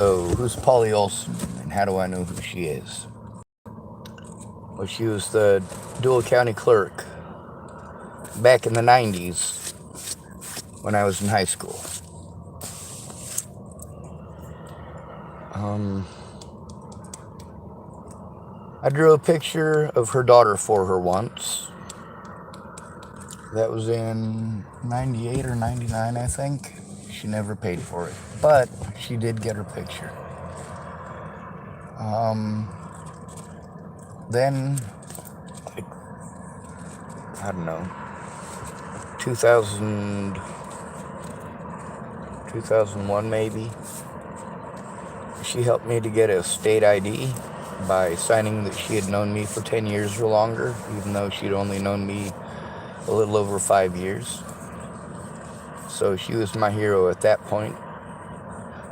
So, who's Polly Olsen, and how do I know who she is? Well, she was the Deuel County clerk back in the 90s when I was in high school. I drew a picture of her daughter for her once. That was in 98 or 99, I think. She never paid for it, but she did get her picture. Then, like, I don't know, 2001 maybe, she helped me to get a state ID by signing that she had known me for 10 years or longer, even though she'd only known me a little over 5 years. So she was my hero at that point.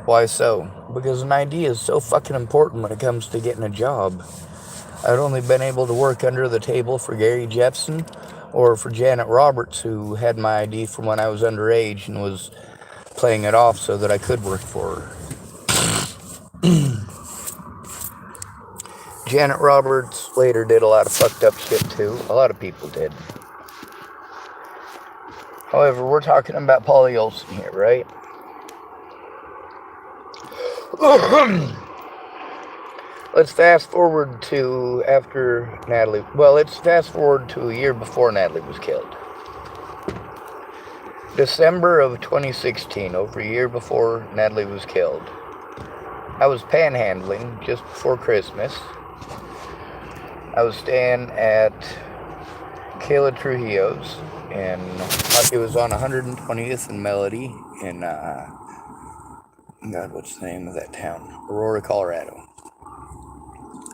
Why so? Because an ID is so fucking important when it comes to getting a job. I'd only been able to work under the table for Gary Jepson or for Janet Roberts, who had my ID from when I was underage and was playing it off so that I could work for her. Janet Roberts later did a lot of fucked up shit too. A lot of people did. However, we're talking about Polly Olsen here, right? Let's fast forward to after Natalie. Well, let's fast forward to a year before Natalie was killed. December of 2016, over a year before Natalie was killed. I was panhandling just before Christmas. I was staying at Kayla Trujillo's, and it was on 120th and Melody in, God, what's the name of that town? Aurora, Colorado.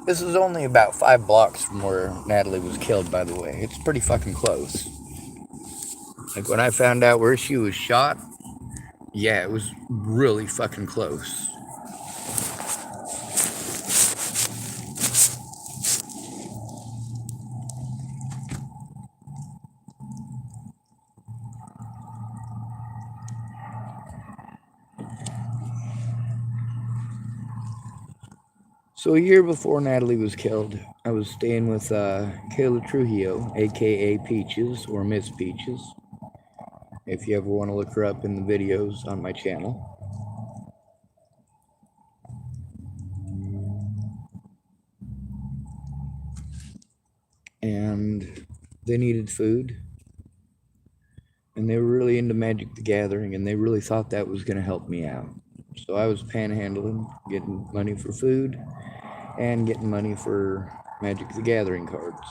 This is only about 5 blocks from where Natalie was killed, by the way. It's pretty fucking close. Like, when I found out where she was shot, yeah, it was really fucking close. So a year before Natalie was killed, I was staying with Kayla Trujillo, a.k.a. Peaches, or Miss Peaches, if you ever want to look her up in the videos on my channel. And they needed food, and they were really into Magic the Gathering, and they really thought that was going to help me out. So I was panhandling, getting money for food, and getting money for Magic the Gathering cards.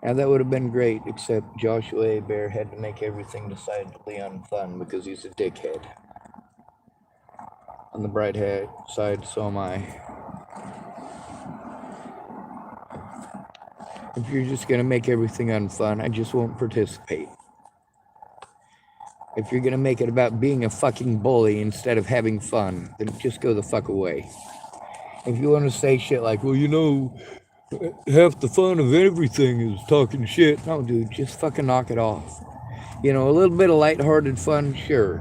Now that would have been great, except Joshua A. Bear had to make everything decidedly unfun because he's a dickhead. On the bright side, so am I. If you're just going to make everything unfun, I just won't participate. If you're going to make it about being a fucking bully instead of having fun, then just go the fuck away. If you want to say shit like, well, you know, half the fun of everything is talking shit. No, dude, just fucking knock it off. You know, a little bit of lighthearted fun, sure.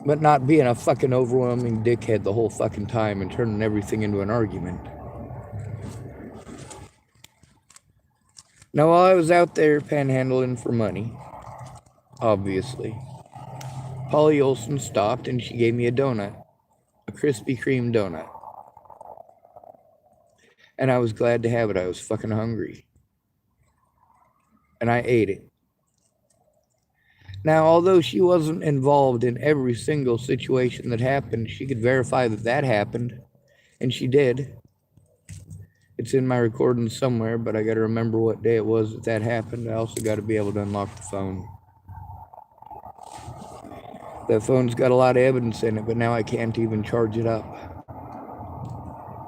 But not being a fucking overwhelming dickhead the whole fucking time and turning everything into an argument. Now, while I was out there panhandling for money, obviously, Polly Olsen stopped and she gave me a donut. A Krispy Kreme donut. And I was glad to have it. I was fucking hungry. And I ate it. Now, although she wasn't involved in every single situation that happened, she could verify that that happened. And she did. It's in my recordings somewhere, but I got to remember what day it was that happened. I also got to be able to unlock the phone. That phone's got a lot of evidence in it, but now I can't even charge it up.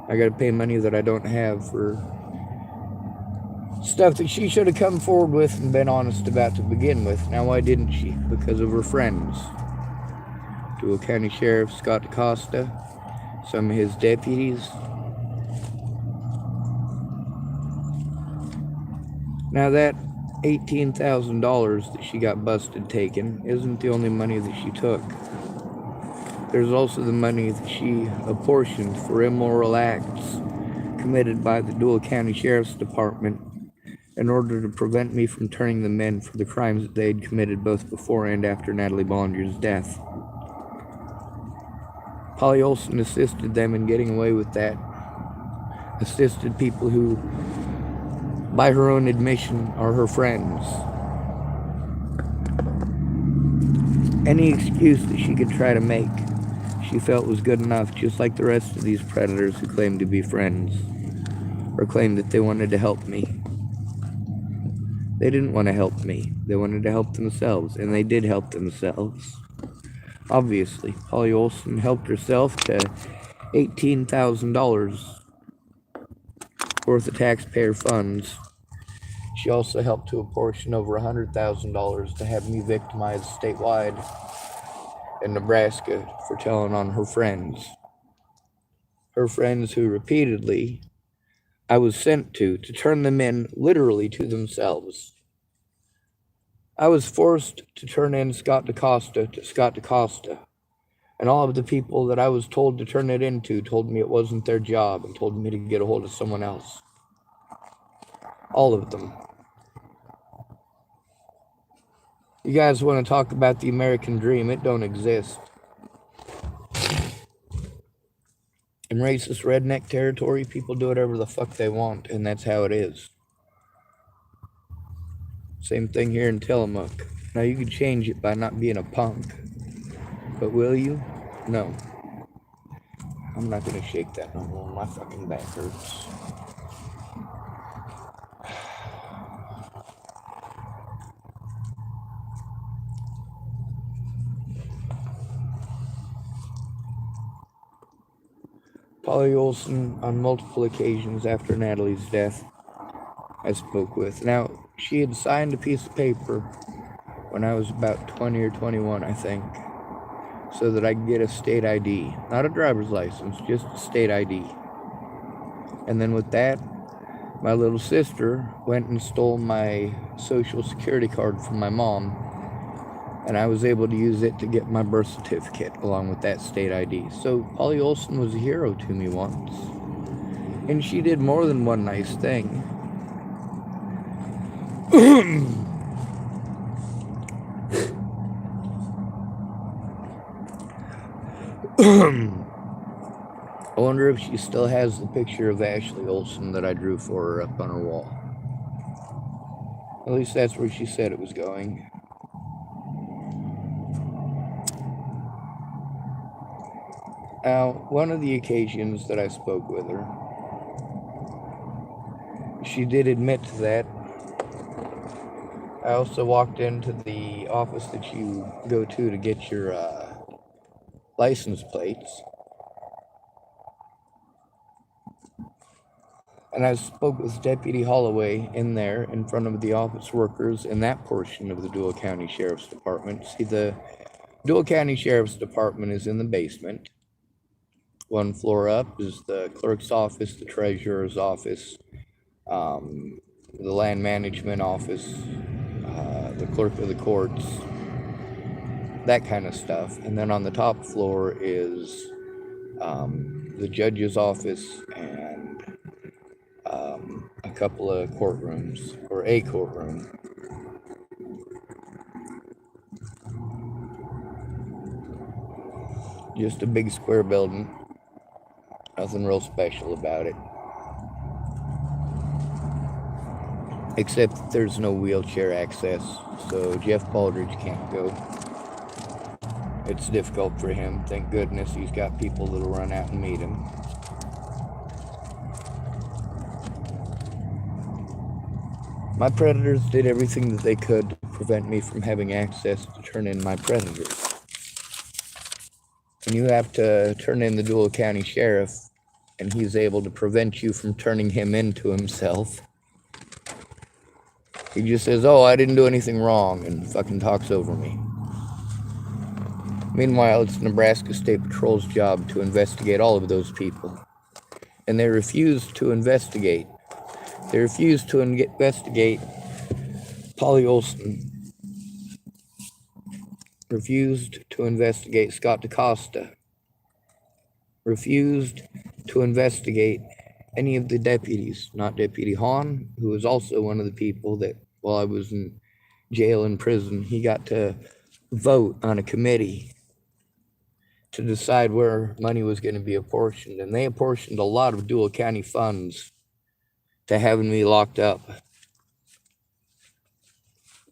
I got to pay money that I don't have for stuff that she should have come forward with and been honest about to begin with. Now, why didn't she? Because of her friends. Deuel County Sheriff Scott DaCosta, some of his deputies. Now, that $18,000 that she got busted taking isn't the only money that she took. There's also the money that she apportioned for immoral acts committed by the Deuel County Sheriff's Department in order to prevent me from turning them in for the crimes that they had committed both before and after Natalie Bollinger's death. Polly Olsen assisted them in getting away with that. Assisted people who, by her own admission, are her friends. Any excuse that she could try to make, she felt was good enough, just like the rest of these predators who claimed to be friends, or claimed that they wanted to help me. They didn't want to help me. They wanted to help themselves, and they did help themselves. Obviously, Polly Olsen helped herself to $18,000 worth of taxpayer funds. She also helped to apportion over $100,000 to have me victimized statewide in Nebraska for telling on her friends. Her friends who repeatedly I was sent to turn them in literally to themselves. I was forced to turn in Scott DaCosta, and all of the people that I was told to turn it into told me it wasn't their job and told me to get a hold of someone else. All of them. You guys want to talk about the American dream? It don't exist. In racist redneck territory, people do whatever the fuck they want, and that's how it is. Same thing here in Tillamook. Now, you could change it by not being a punk, but will you? No. I'm not gonna shake that no more. My fucking back hurts. Polly Olsen, on multiple occasions after Natalie's death, I spoke with. Now, she had signed a piece of paper when I was about 20 or 21, I think, so that I could get a state ID. Not a driver's license, just a state ID. And then with that, my little sister went and stole my social security card from my mom, and I was able to use it to get my birth certificate along with that state ID. So Polly Olsen was a hero to me once. And she did more than one nice thing. I wonder if she still has the picture of Ashley Olsen that I drew for her up on her wall. At least that's where she said it was going. Now, one of the occasions that I spoke with her, she did admit to that. I also walked into the office that you go to get your license plates. And I spoke with Deputy Holloway in there in front of the office workers in that portion of the Deuel County Sheriff's Department. See, the Deuel County Sheriff's Department is in the basement. One floor up is the clerk's office, the treasurer's office, the land management office, the clerk of the courts, that kind of stuff. And then on the top floor is the judge's office and a couple of courtrooms, or a courtroom. Just a big square building. Nothing real special about it. Except that there's no wheelchair access, so Jeff Baldridge can't go. It's difficult for him. Thank goodness he's got people that'll run out and meet him. My predators did everything that they could to prevent me from having access to turn in my predators. When you have to turn in the Deuel County Sheriff, and he's able to prevent you from turning him into himself, he just says, "Oh, I didn't do anything wrong," and fucking talks over me. Meanwhile, it's Nebraska State Patrol's job to investigate all of those people. And they refuse to investigate. They refuse to investigate Olsen refused to investigate Scott DaCosta, refused to investigate any of the deputies, not Deputy Hahn, who was also one of the people that, while I was in jail and prison, he got to vote on a committee to decide where money was going to be apportioned. And they apportioned a lot of Deuel County funds to having me locked up,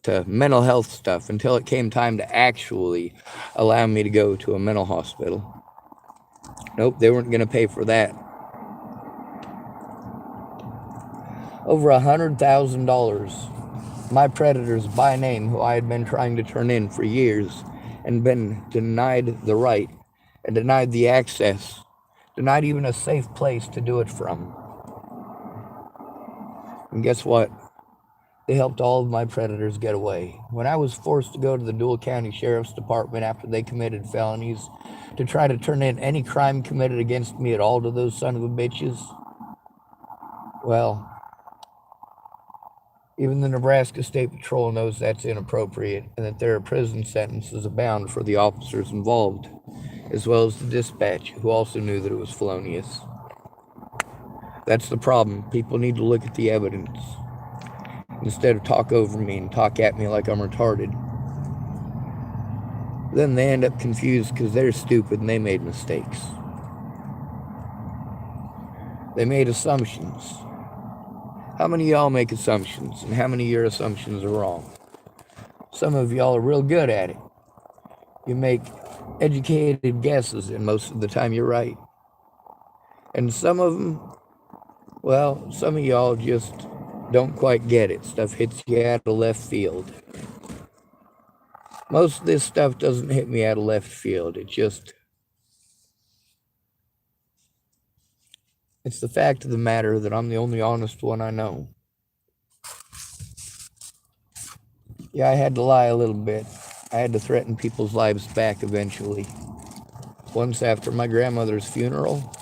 to mental health stuff, until it came time to actually allow me to go to a mental hospital. Nope, they weren't going to pay for that. Over $100,000. My predators by name, who I had been trying to turn in for years and been denied the right and denied the access, denied even a safe place to do it from. And guess what? They helped all of my predators get away. When I was forced to go to the Deuel County Sheriff's Department after they committed felonies to try to turn in any crime committed against me at all to those son of a bitches, well, even the Nebraska State Patrol knows that's inappropriate and that there are prison sentences abound for the officers involved, as well as the dispatch, who also knew that it was felonious. That's the problem. People need to look at the evidence instead of talk over me and talk at me like I'm retarded. Then they end up confused because they're stupid and they made mistakes. They made assumptions. How many of y'all make assumptions, and how many of your assumptions are wrong? Some of y'all are real good at it. You make educated guesses, and most of the time you're right. And some of them, well, some of y'all just don't quite get it. Stuff hits you out of left field. Most of this stuff doesn't hit me out of left field. It's the fact of the matter that I'm the only honest one I know. Yeah, I had to lie a little bit. I had to threaten people's lives back eventually. Once after my grandmother's funeral,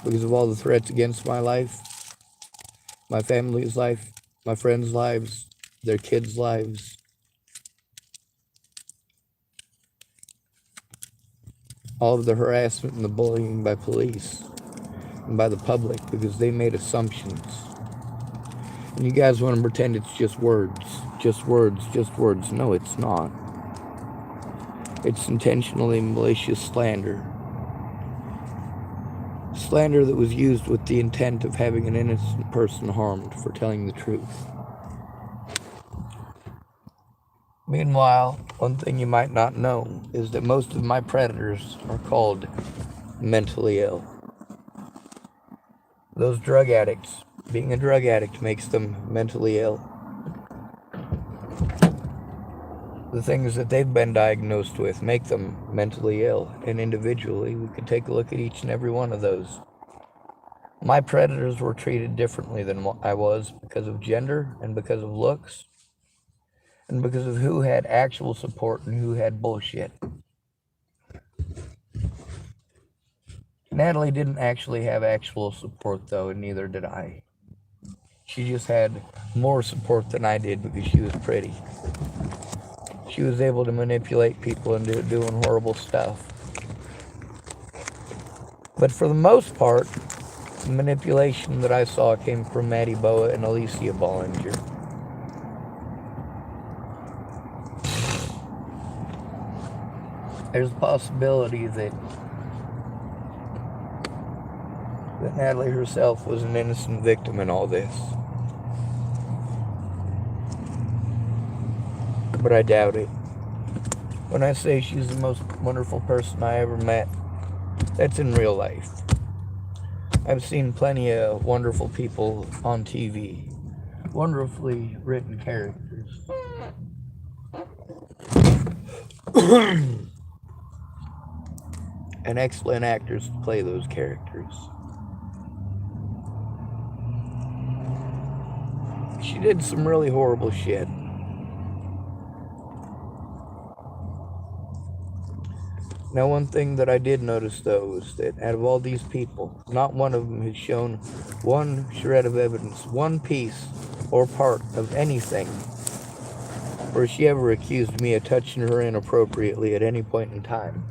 because of all the threats against my life, my family's life, my friends' lives, their kids' lives. All of the harassment and the bullying by police and by the public, because they made assumptions. And you guys want to pretend it's just words, just words, just words. No, it's not. It's intentionally malicious slander. Slander that was used with the intent of having an innocent person harmed for telling the truth. Meanwhile, one thing you might not know is that most of my predators are called mentally ill. Those drug addicts, being a drug addict makes them mentally ill. The things that they've been diagnosed with make them mentally ill, and individually we could take a look at each and every one of those. My predators were treated differently than I was because of gender and because of looks and because of who had actual support and who had bullshit. Natalie didn't actually have actual support, though, and neither did I. She just had more support than I did because she was pretty. She was able to manipulate people into doing horrible stuff. But for the most part, the manipulation that I saw came from Maddie Boa and Alicia Bollinger. There's a possibility that Natalie herself was an innocent victim in all this. But I doubt it. When I say she's the most wonderful person I ever met, that's in real life. I've seen plenty of wonderful people on TV. Wonderfully written characters. And excellent actors to play those characters. She did some really horrible shit. Now, one thing that I did notice, though, is that out of all these people, not one of them has shown one shred of evidence, one piece or part of anything or she ever accused me of touching her inappropriately at any point in time.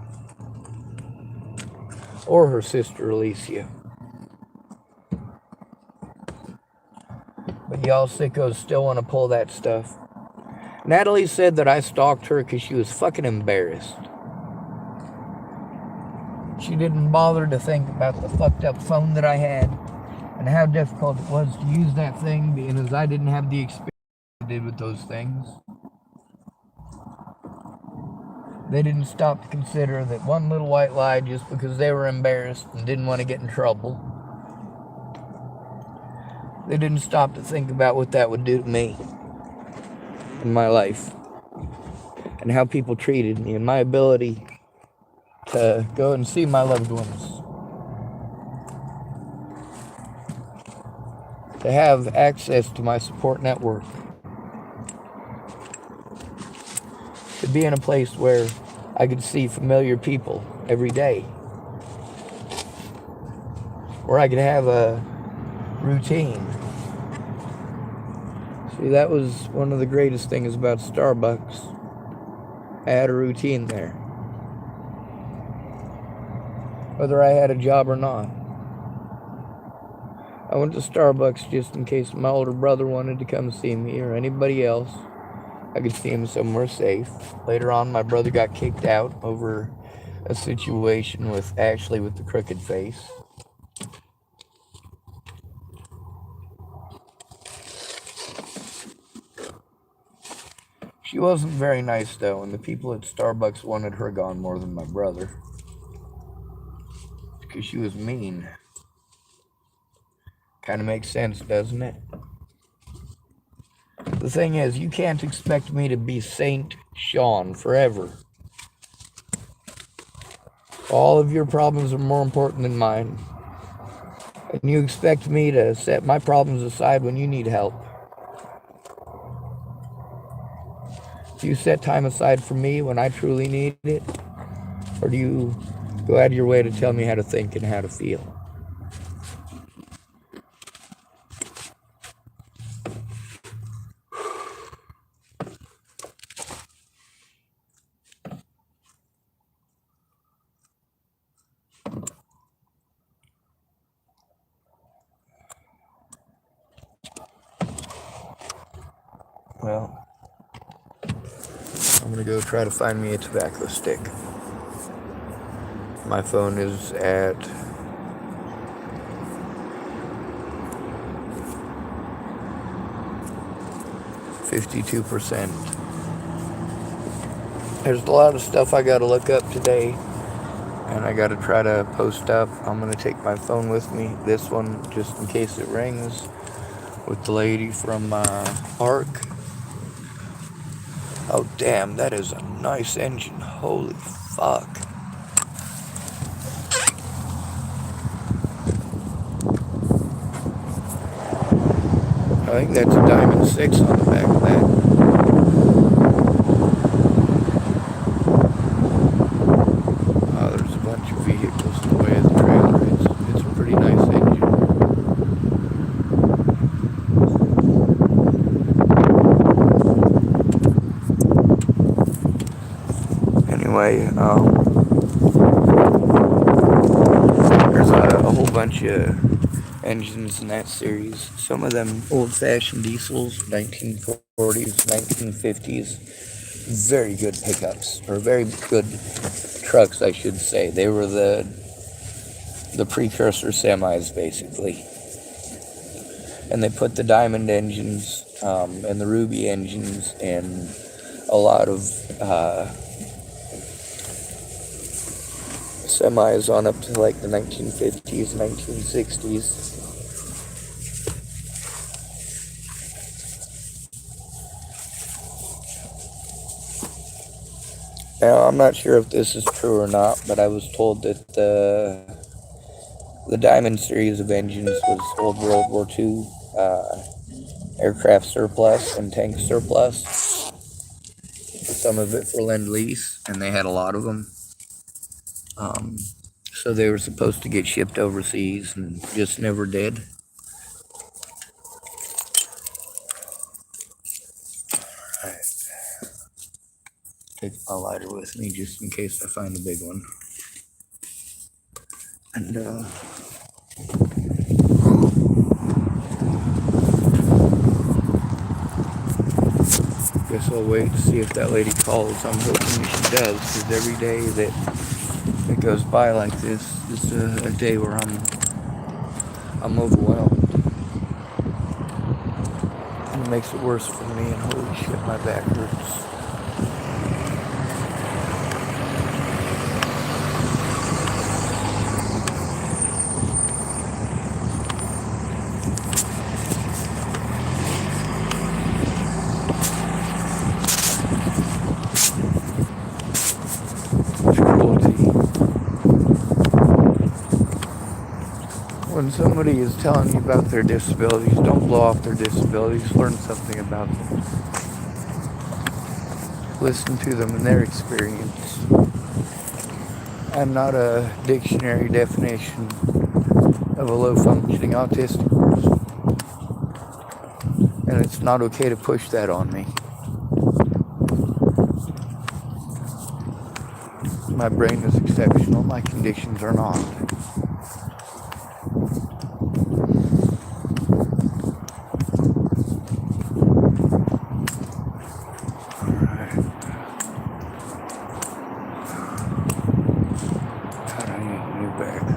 Or her sister, Alicia. But y'all sickos still want to pull that stuff. Natalie said that I stalked her because she was fucking embarrassed. She didn't bother to think about the fucked up phone that I had and how difficult it was to use that thing, being as I didn't have the experience I did with those things. They didn't stop to consider that one little white lie just because they were embarrassed and didn't want to get in trouble. They didn't stop to think about what that would do to me in my life and how people treated me and my ability to go and see my loved ones. To have access to my support network. To be in a place where I could see familiar people every day. Where I could have a routine. See, that was one of the greatest things about Starbucks. I had a routine there. Whether I had a job or not. I went to Starbucks just in case my older brother wanted to come see me or anybody else. I could see him somewhere safe. Later on, my brother got kicked out over a situation with Ashley with the crooked face. She wasn't very nice, though, and the people at Starbucks wanted her gone more than my brother. Because she was mean. Kind of makes sense, doesn't it? The thing is, you can't expect me to be Saint Sean forever. All of your problems are more important than mine. And you expect me to set my problems aside when you need help. Do you set time aside for me when I truly need it? Or do you go out of your way to tell me how to think and how to feel? Well, I'm gonna go try to find me a tobacco stick. My phone is at 52%. There's a lot of stuff I gotta look up today, and I gotta try to post up. I'm gonna take my phone with me, this one, just in case it rings, with the lady from Ark. Oh damn, that is a nice engine. Holy fuck. I think that's a Diamond 6 on the back of that. Oh, there's a bunch of vehicles in the way of the trailer. It's a pretty nice engine. Anyway, there's a whole bunch of engines in that series. Some of them old-fashioned diesels, 1940s, 1950s. Very good pickups, or very good trucks, I should say. They were the precursor semis, basically. And they put the diamond engines and the ruby engines in a lot of semis on up to like the 1950s, 1960s. Now, I'm not sure if this is true or not, but I was told that the Diamond series of engines was old World War II aircraft surplus and tank surplus. Some of it for Lend-Lease, and they had a lot of them. So they were supposed to get shipped overseas and just never did. Alright. take my lighter with me just in case I find a big one. And guess I'll wait to see if that lady calls. I'm hoping she does, because every day that it goes by like this is a day where I'm overwhelmed. And it makes it worse for me, and holy shit, my back hurts. When somebody is telling you about their disabilities, don't blow off their disabilities. Learn something about them. Listen to them and their experience. I'm not a dictionary definition of a low-functioning autistic person. And it's not okay to push that on me. My brain is exceptional. My conditions are not.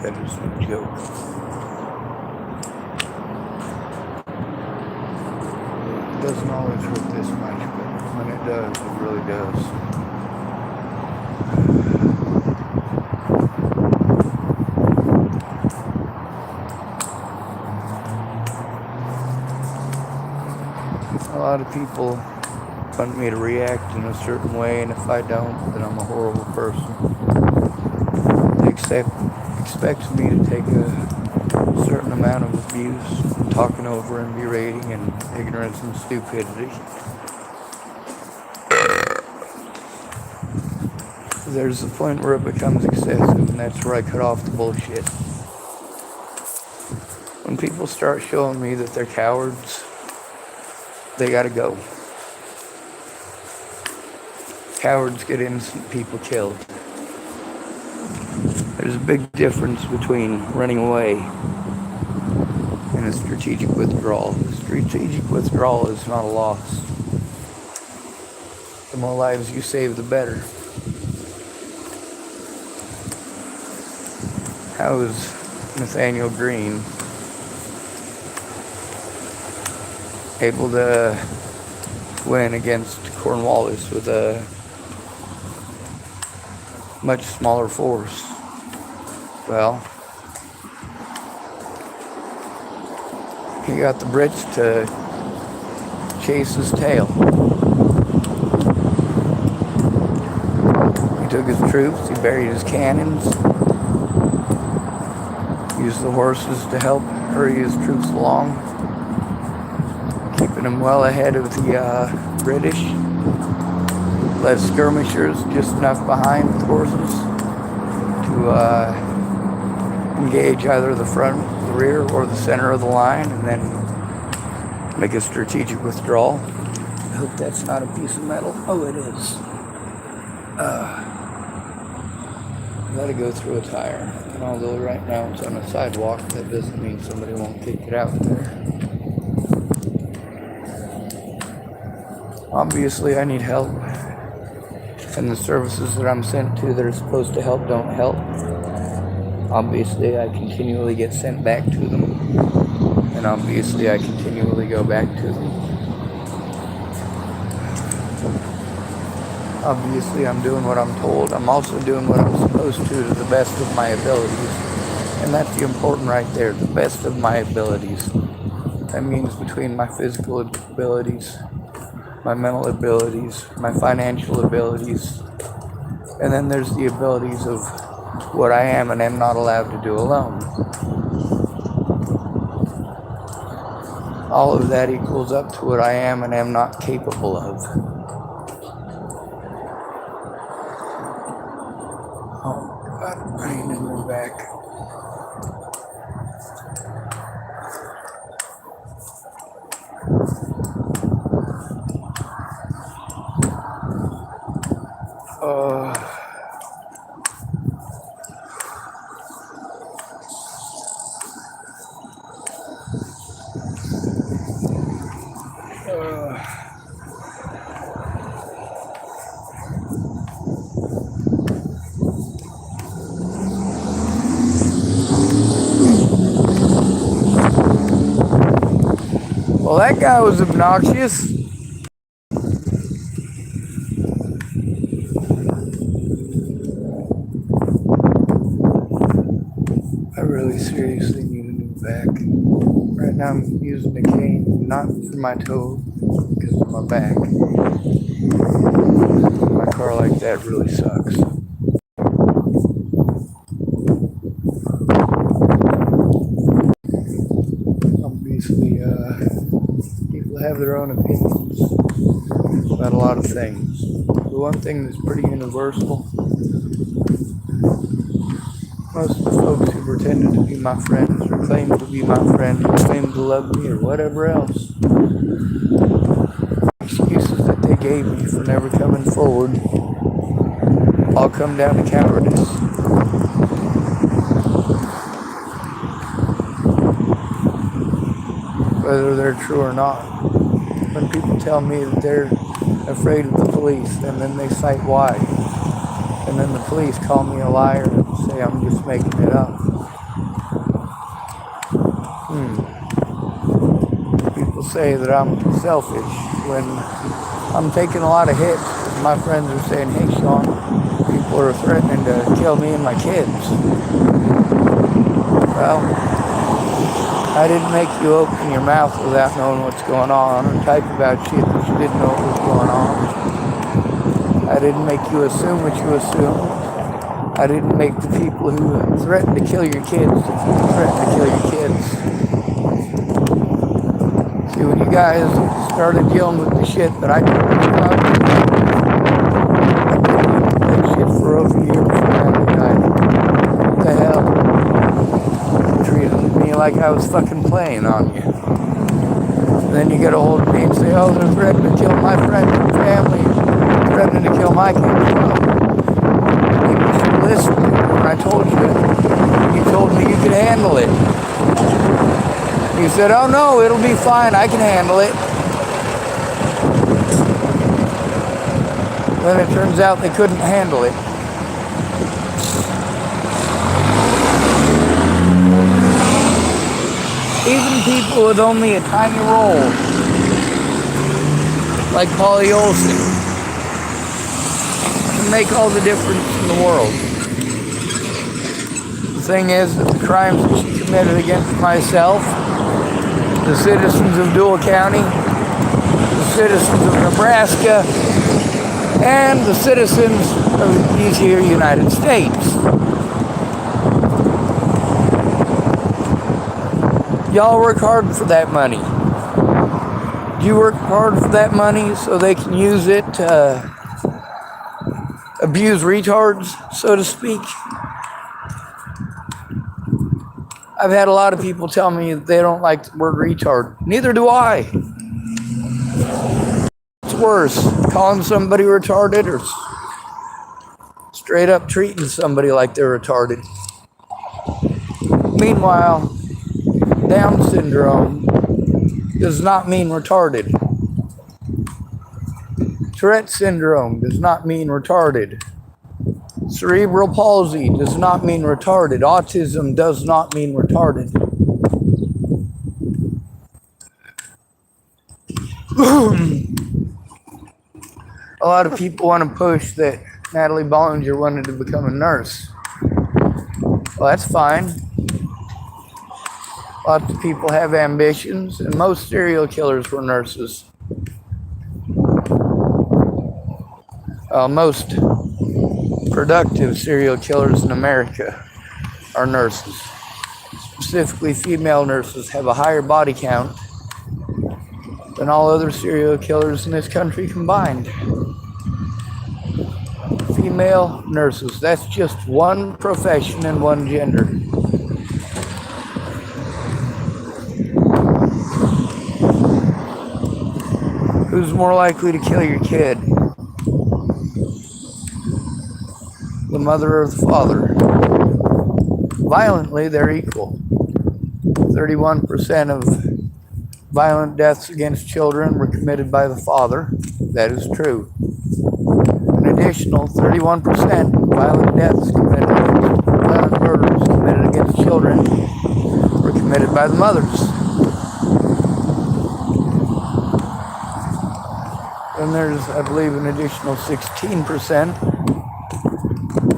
That is no joke. It doesn't always hurt this much, but when it does, it really does. A lot of people want me to react in a certain way, and if I don't, then I'm a horrible person. They expect me to take a certain amount of abuse, talking over and berating, and ignorance and stupidity. There's a point where it becomes excessive, and that's where I cut off the bullshit. When people start showing me that they're cowards, they gotta go. Cowards get innocent people killed. There's a big difference between running away and a strategic withdrawal. A strategic withdrawal is not a loss. The more lives you save, the better. How is Nathaniel Green able to win against Cornwallis with a much smaller force? Well, he got the Brits to chase his tail. He took his troops, he buried his cannons, used the horses to help hurry his troops along, keeping them well ahead of the British. Left skirmishers just enough behind with horses to engage either the front, the rear, or the center of the line, and then make a strategic withdrawal. I hope that's not a piece of metal. Oh, it is. Gotta go through a tire. And although right now it's on a sidewalk, that doesn't mean somebody won't kick it out there. Obviously, I need help. And the services that I'm sent to that are supposed to help don't help. Obviously, I continually get sent back to them. And obviously, I continually go back to them. Obviously, I'm doing what I'm told. I'm also doing what I'm supposed to the best of my abilities. And that's the important right there, the best of my abilities. That means between my physical abilities, my mental abilities, my financial abilities, and then there's the abilities of what I am and am not allowed to do alone. All of that equals up to what I am and am not capable of. Oh God, I need to move back. Well, that guy was obnoxious. I really seriously need a new back. Right now I'm using a cane, not for my toe, because of my back. My car like that really sucks. Obviously, people have their own opinions about a lot of things. The one thing that's pretty universal, most of the folks who pretended to be my friends or claimed to be my friend or claimed to love me or whatever else, excuses that they gave me for never coming forward all come down to cowardice. Whether they're true or not. When people tell me that they're afraid of the police, and then they cite why, and then the police call me a liar and say I'm just making it up. People say that I'm selfish when I'm taking a lot of hits. My friends are saying, hey Sean, people are threatening to kill me and my kids. Well, I didn't make you open your mouth without knowing what's going on or type about shit that you didn't know what was going on. I didn't make you assume what you assumed. I didn't make the people who threatened to kill your kids threaten to kill your kids. See, when you guys started dealing with the shit that I told you about, I've been dealing with that shit for over a year before I died. What the hell? Treated me like I was fucking playing on you. And then you get a hold of me and say, oh, they're threatening to kill my friends and family, threatening to kill my kids. Well, maybe you should listen to me when I told you it. You told me you could handle it. You said, oh no, it'll be fine, I can handle it. Then it turns out they couldn't handle it. Even people with only a tiny role, like Olsen, can make all the difference in the world. The thing is that the crimes that she committed against myself, the citizens of Deuel County, the citizens of Nebraska, and the citizens of these here United States. Y'all work hard for that money. You work hard for that money so they can use it to abuse retards, so to speak. I've had a lot of people tell me that they don't like the word retard. Neither do I. It's worse, calling somebody retarded or straight up treating somebody like they're retarded. Meanwhile, Down syndrome does not mean retarded. Tourette syndrome does not mean retarded. Cerebral palsy does not mean retarded. Autism does not mean retarded. A lot of people want to push that Natalie Bollinger wanted to become a nurse. Well, that's fine. Lots of people have ambitions, and most serial killers were nurses. Most productive serial killers in America are nurses. Specifically, female nurses have a higher body count than all other serial killers in this country combined. Female nurses, that's just one profession and one gender. Who's more likely to kill your kid? The mother or the father? Violently, they're equal. 31% of violent deaths against children were committed by the father. That is true. An additional 31% violent murders committed against children were committed by the mothers. And there's, I believe, an additional 16%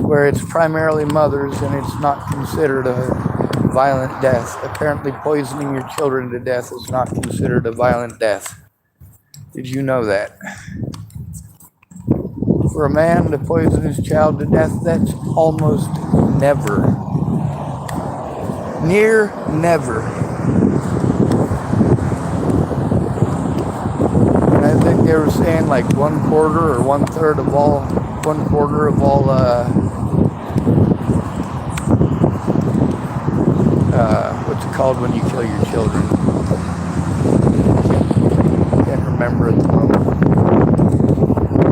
where it's primarily mothers and it's not considered a violent death. Apparently poisoning your children to death is not considered a violent death. Did you know that? For a man to poison his child to death, that's almost never. Near never. And I think they were saying like 1/4 or 1/3 of all, 1/4 of all, what's it called when you kill your children? Can't remember at the moment.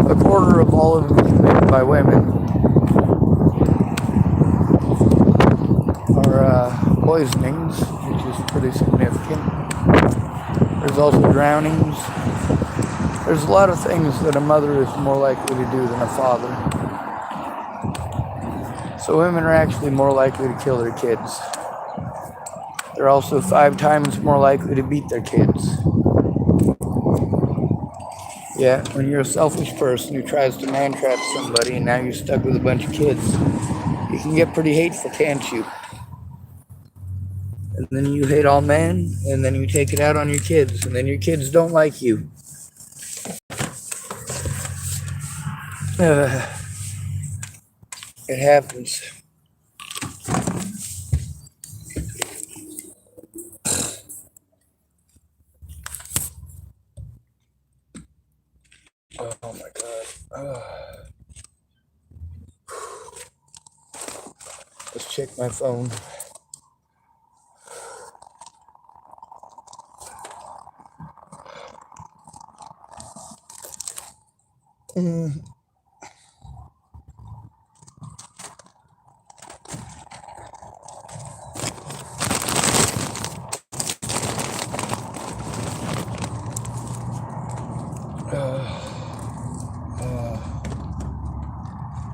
1/4 of all of them committed by women are poisonings, which is pretty significant. There's also drownings. There's a lot of things that a mother is more likely to do than a father. So women are actually more likely to kill their kids. They're also 5 times more likely to beat their kids. Yeah, when you're a selfish person who tries to man-trap somebody and now you're stuck with a bunch of kids, you can get pretty hateful, can't you? And then you hate all men, and then you take it out on your kids, and then your kids don't like you. It happens. Oh my God. Let's check my phone.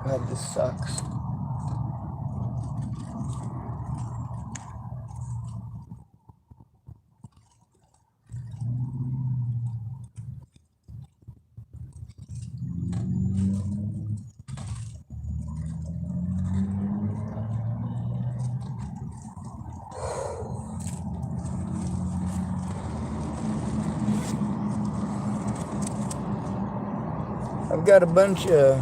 God, this sucks. I've got a bunch of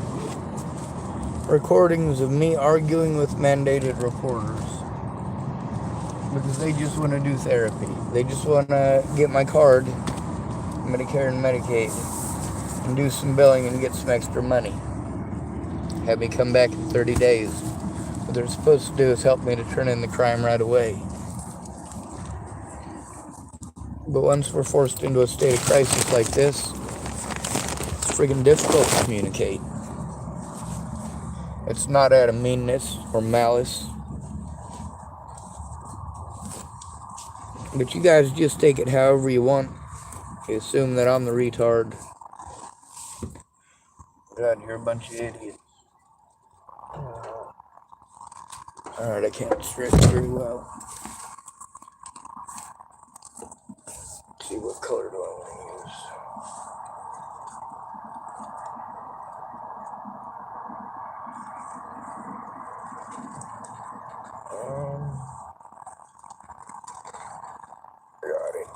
recordings of me arguing with mandated reporters because they just want to do therapy. They just want to get my card, Medicare and Medicaid, and do some billing and get some extra money. Have me come back in 30 days. What they're supposed to do is help me to turn in the crime right away. But once we're forced into a state of crisis like this, it's friggin' difficult to communicate. It's not out of meanness or malice. But you guys just take it however you want. You assume that I'm the retard. God, you're a bunch of idiots. Alright, I can't stretch very well. Let's see, what color do I want to use? Got it.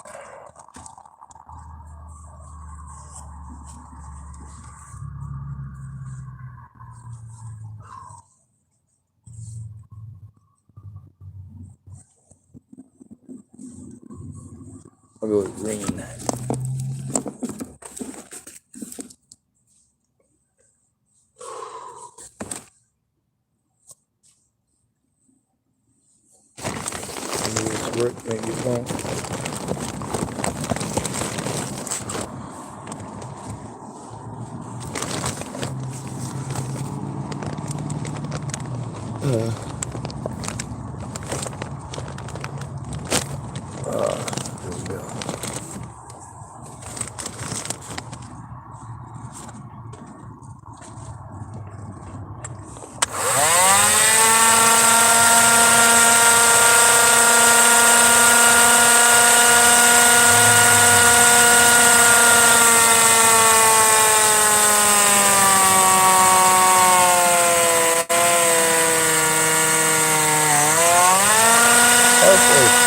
I'll go with green. Maybe it's work, maybe it won't. There we go. Perfect.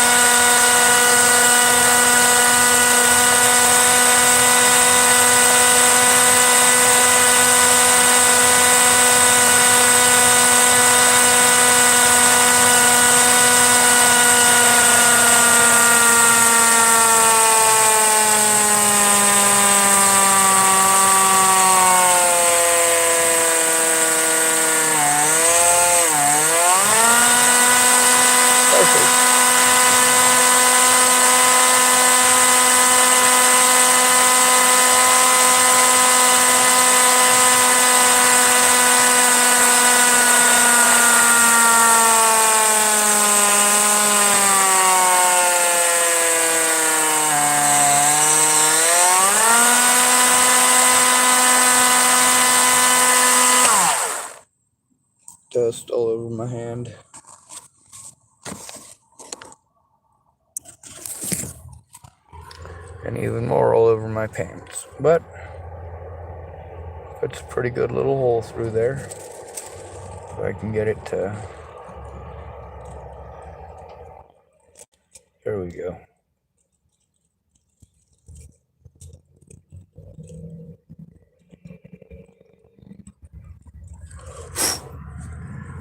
Dust all over my hand. And even more all over my pants. But it's a pretty good little hole through there. So I can get it to... There we go.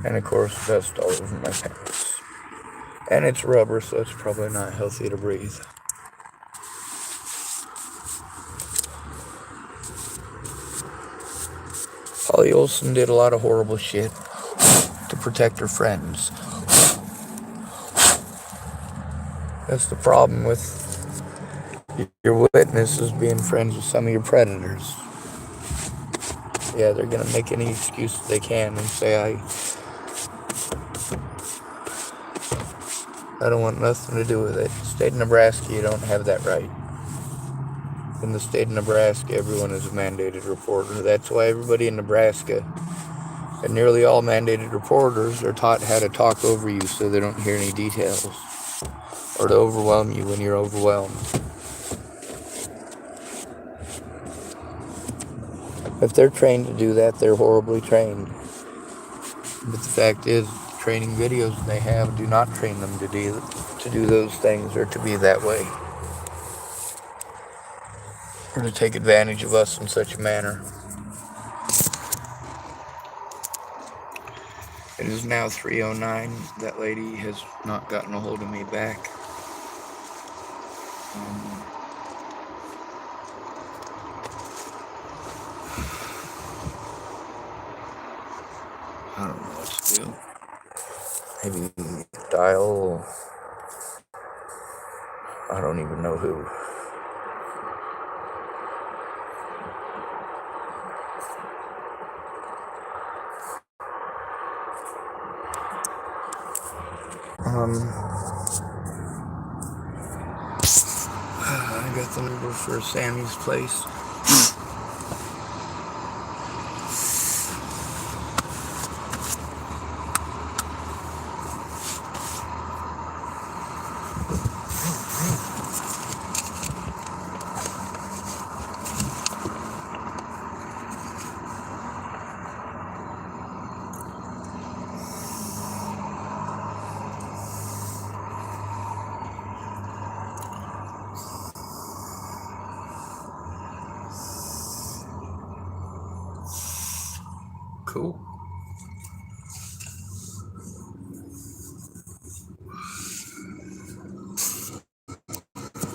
And of course, dust all over my pants. And it's rubber, so it's probably not healthy to breathe. Holly Olsen did a lot of horrible shit to protect her friends. That's the problem with your witnesses being friends with some of your predators. Yeah, they're gonna make any excuse they can and say, I don't want nothing to do with it. State of Nebraska, you don't have that right. In the state of Nebraska, everyone is a mandated reporter. That's why everybody in Nebraska, and nearly all mandated reporters, are taught how to talk over you so they don't hear any details, or to overwhelm you when you're overwhelmed. If they're trained to do that, they're horribly trained. But the fact is, the training videos they have do not train them to do those things or to be that way, or to take advantage of us in such a manner. It is now 3:09. That lady has not gotten a hold of me back. I don't know what to do. Maybe dial. I don't even know who. I got the number for Sammy's place. Cool.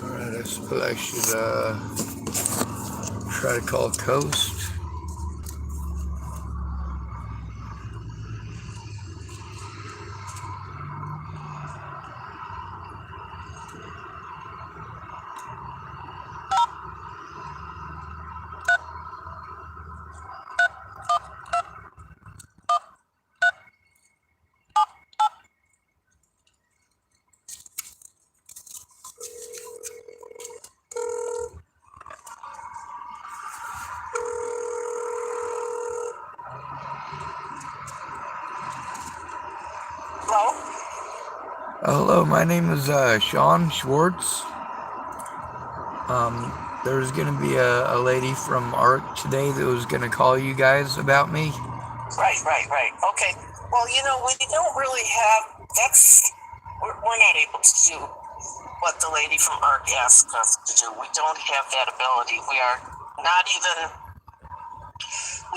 Alright, I suppose I should try to call Coast. Hello? Hello, my name is Sean Schwartz. There's going to be a lady from ARC today that was going to call you guys about me. Right. Okay. Well, we don't really have, that's we're not able to do what the lady from ARC asked us to do. We don't have that ability. We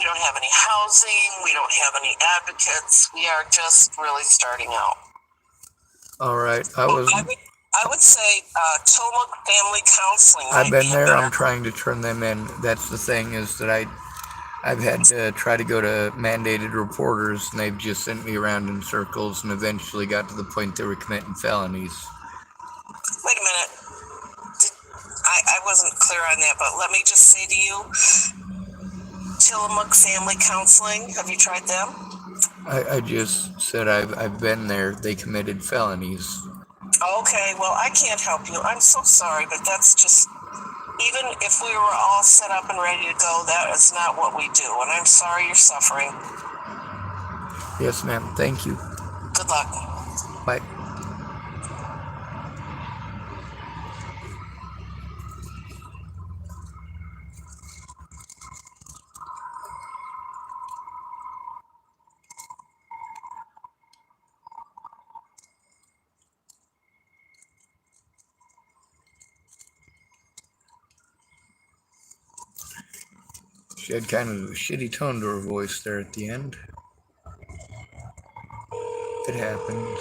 don't have any housing. We don't have any advocates. We are just really starting out. All right. I would say Tillamook Family Counseling. I've been there. I'm trying to turn them in. That's the thing, is that I've had to try to go to mandated reporters, and they've just sent me around in circles, and eventually got to the point they were committing felonies. Wait a minute. I wasn't clear on that, but let me just say to you, Tillamook Family Counseling, have you tried them? I just said I've been there. They committed felonies. Okay, well, I can't help you. I'm so sorry, but that's just, even if we were all set up and ready to go, that is not what we do. And I'm sorry you're suffering. Yes, ma'am. Thank you. Good luck. Bye. She had kind of a shitty tone to her voice there at the end. It happens.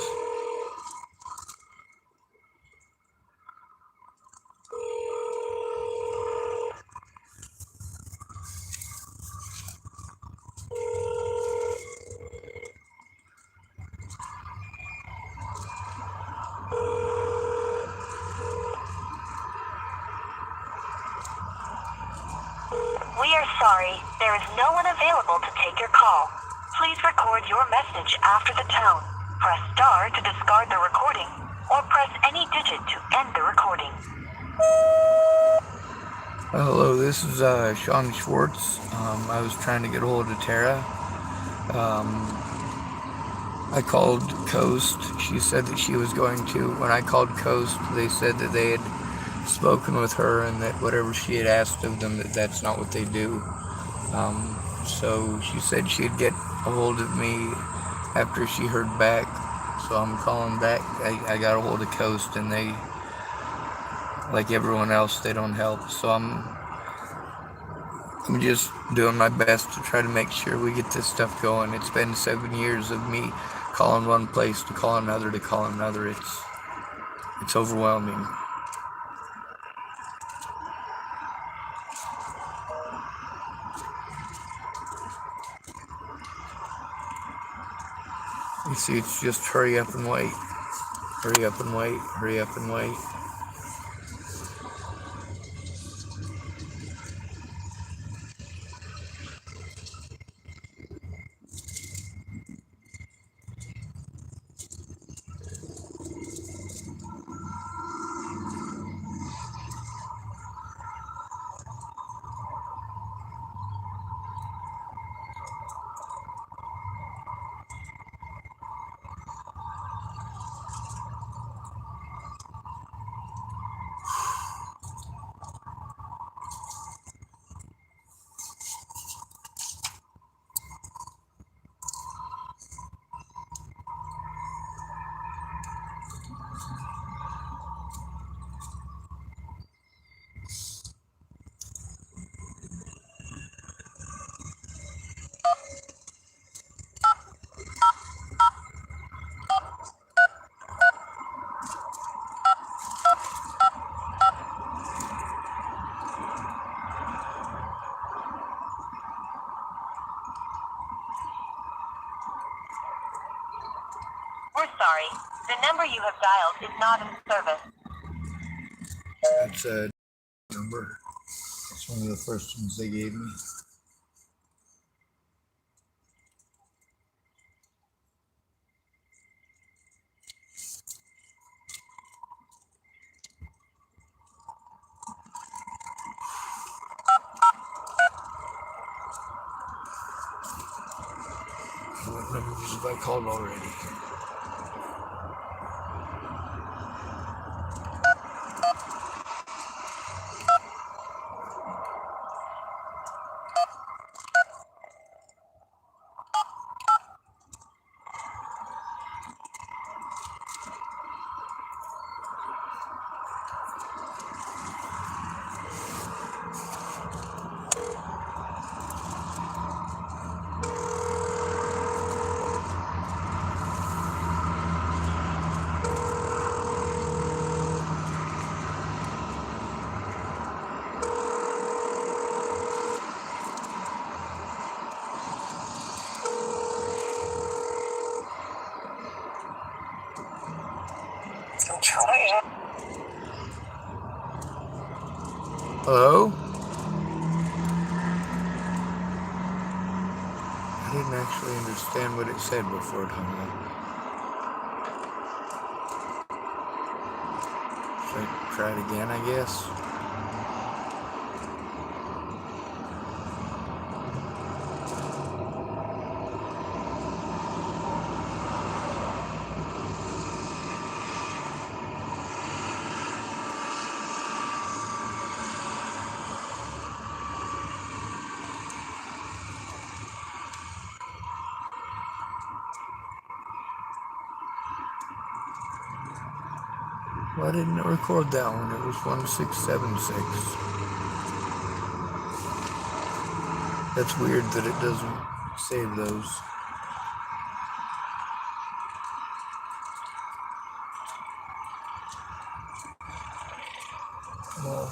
We are sorry, there is no one available to take your call. Please record your message after the tone. Press star to discard the recording, or press any digit to end the recording. Hello, this is Sean Schwartz. I was trying to get a hold of Tara. I called Coast. She said that she was going to. When I called Coast, they said that they had spoken with her and that whatever she had asked of them, that's not what they do. So she said she'd get a hold of me after she heard back. So I'm calling back. I got a hold of Coast, and they, like everyone else, they don't help. So I'm just doing my best to try to make sure we get this stuff going. It's been 7 years of me calling one place to call another to call another. It's overwhelming. You see, it's just hurry up and wait. Hurry up and wait. Hurry up and wait. We're sorry, the number you have dialed is not in service. That's a number. It's one of the first ones they gave me. What numbers have I called already? Hello? I didn't actually understand what it said before it hung up. Should I try it again, I guess? Why didn't it record that one? It was 1676. That's weird that it doesn't save those. Well,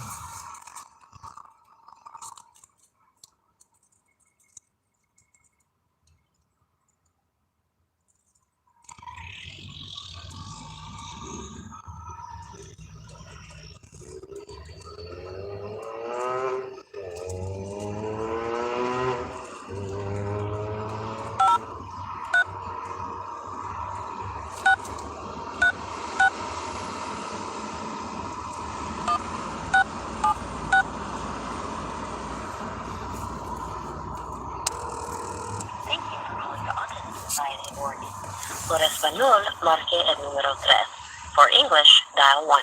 Thank you for calling the Autism Society of Oregon. Por español, marque el número 3. For English, dial 1.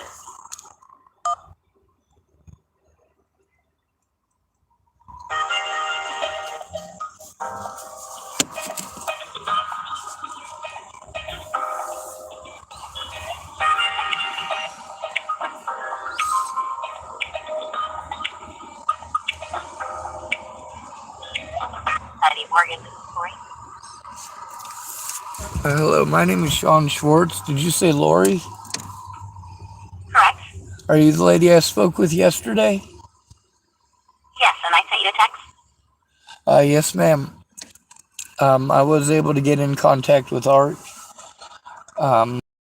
Society of Oregon, this is Lori. hello, my name is Sean Schwartz. Did you say Lori? Correct. Are you the lady I spoke with yesterday? Yes, and I sent you a text. Yes, ma'am. I was able to get in contact with Art.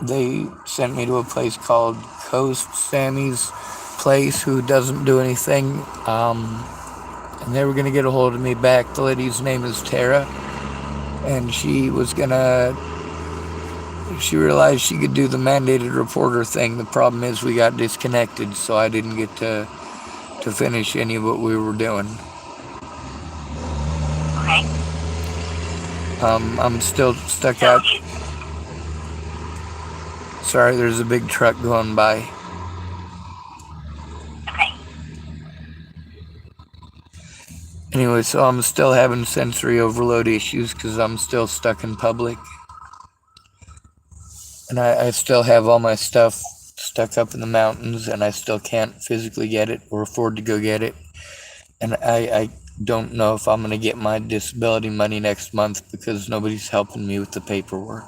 They sent me to a place called Coast Sammy's Place, who doesn't do anything. And they were going to get a hold of me back. The lady's name is Tara. And she realized she could do the mandated reporter thing. The problem is we got disconnected, so I didn't get to finish any of what we were doing. Okay. I'm still stuck So out. Sorry, there's a big truck going by. okay. Anyway, so I'm still having sensory overload issues because I'm still stuck in public. And I still have all my stuff stuck up in the mountains, and I still can't physically get it or afford to go get it. And I don't know if I'm going to get my disability money next month because nobody's helping me with the paperwork.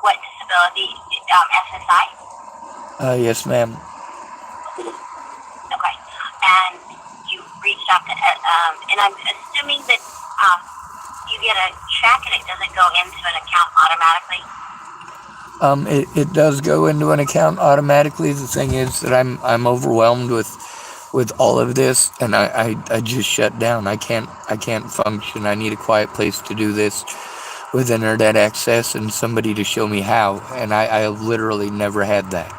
What disability? SSI? Yes, ma'am. Okay. And you reached out to, and I'm assuming that you get a check and it doesn't go into an account automatically? It does go into an account automatically. The thing is that I'm overwhelmed with all of this, and I just shut down. I can't function. I need a quiet place to do this with internet access and somebody to show me how, and I literally never had that.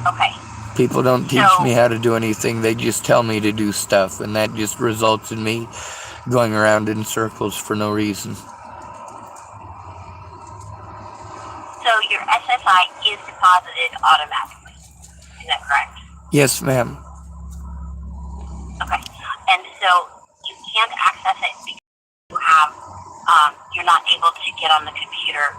Okay. People don't teach me how to do anything. They just tell me to do stuff, and that just results in me going around in circles for no reason. So your SSI is deposited automatically. Is that correct? Yes, ma'am. Okay. And so you can't access it because you have, you're not able to get on the computer.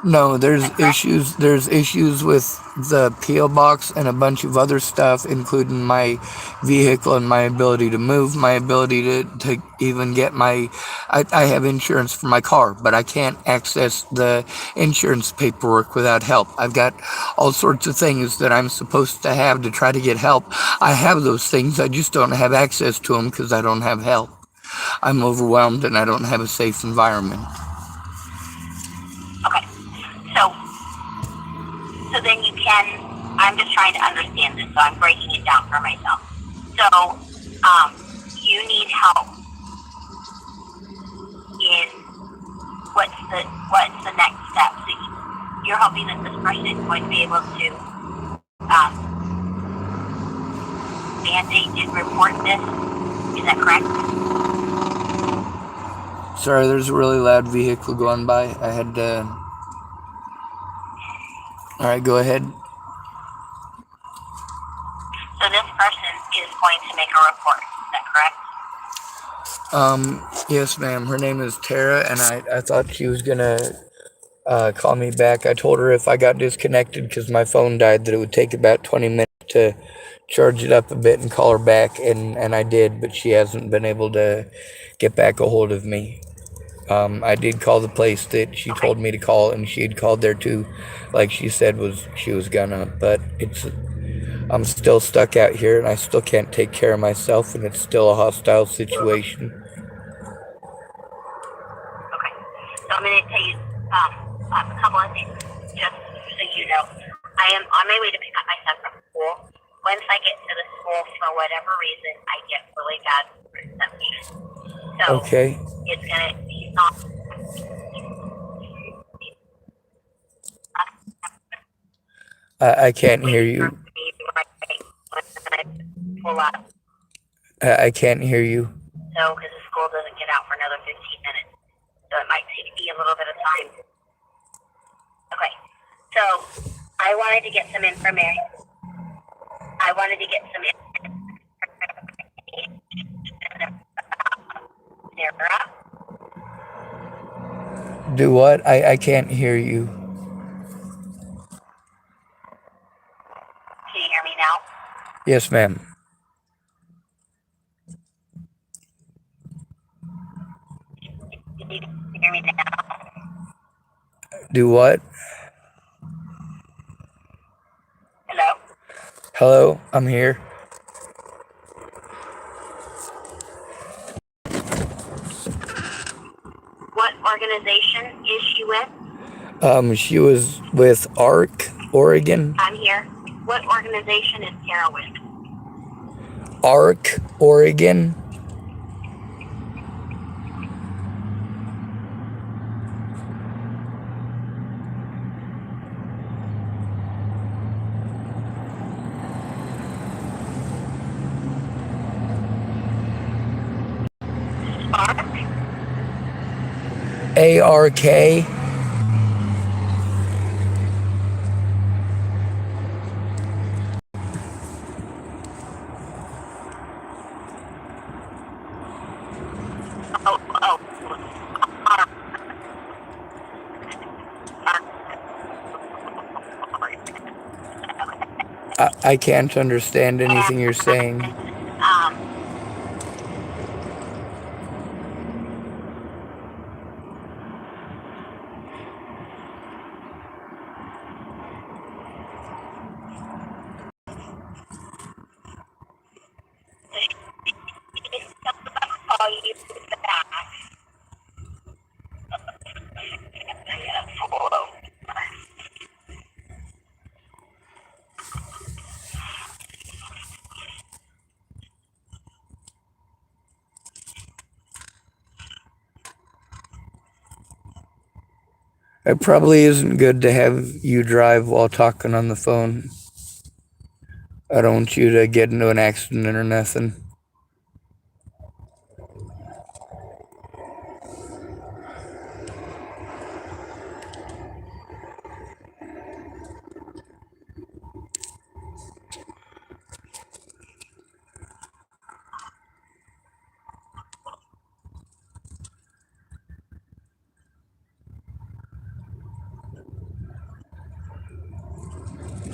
No, there's issues. There's issues with the P.O. box and a bunch of other stuff, including my vehicle and my ability to move, my ability to even get my... I have insurance for my car, but I can't access the insurance paperwork without help. I've got all sorts of things that I'm supposed to have to try to get help. I have those things. I just don't have access to them because I don't have help. I'm overwhelmed and I don't have a safe environment. Okay. So then you can, I'm just trying to understand this, so I'm breaking it down for myself. So, you need help in what's the next step. So you're hoping that this person is going to be able to mandate and report this. Is that correct? Sorry, there's a really loud vehicle going by. I had to... Alright, go ahead. So this person is going to make a report. Is that correct? Yes, ma'am. Her name is Tara, and I thought she was gonna call me back. I told her if I got disconnected because my phone died that it would take about 20 minutes to charge it up a bit and call her back, and I did, but she hasn't been able to get back a hold of me. I did call the place that she told me to call, and she had called there too, like she said she was gonna, but I'm still stuck out here, and I still can't take care of myself, and it's still a hostile situation. Okay. So I'm going to tell you a couple of things, just so you know. I am on my way to pick up my son from school. Once I get to the school, for whatever reason, I get really bad reception. So Okay. it's going to be not. I can't hear you. I can't hear you. So, because the school doesn't get out for another 15 minutes. So it might take me a little bit of time. Okay. So, I wanted to get some information. Do what? I can't hear you. Can you hear me now? Yes, ma'am. Can you hear me now? Do what? Hello? Hello, I'm here. What organization is she with? She was with ARC, Oregon. I'm here. What organization is Tara with? ARC, Oregon. ARC? ARK. Oh. I can't understand anything you're saying. Call you back. It probably isn't good to have you drive while talking on the phone. I don't want you to get into an accident or nothing.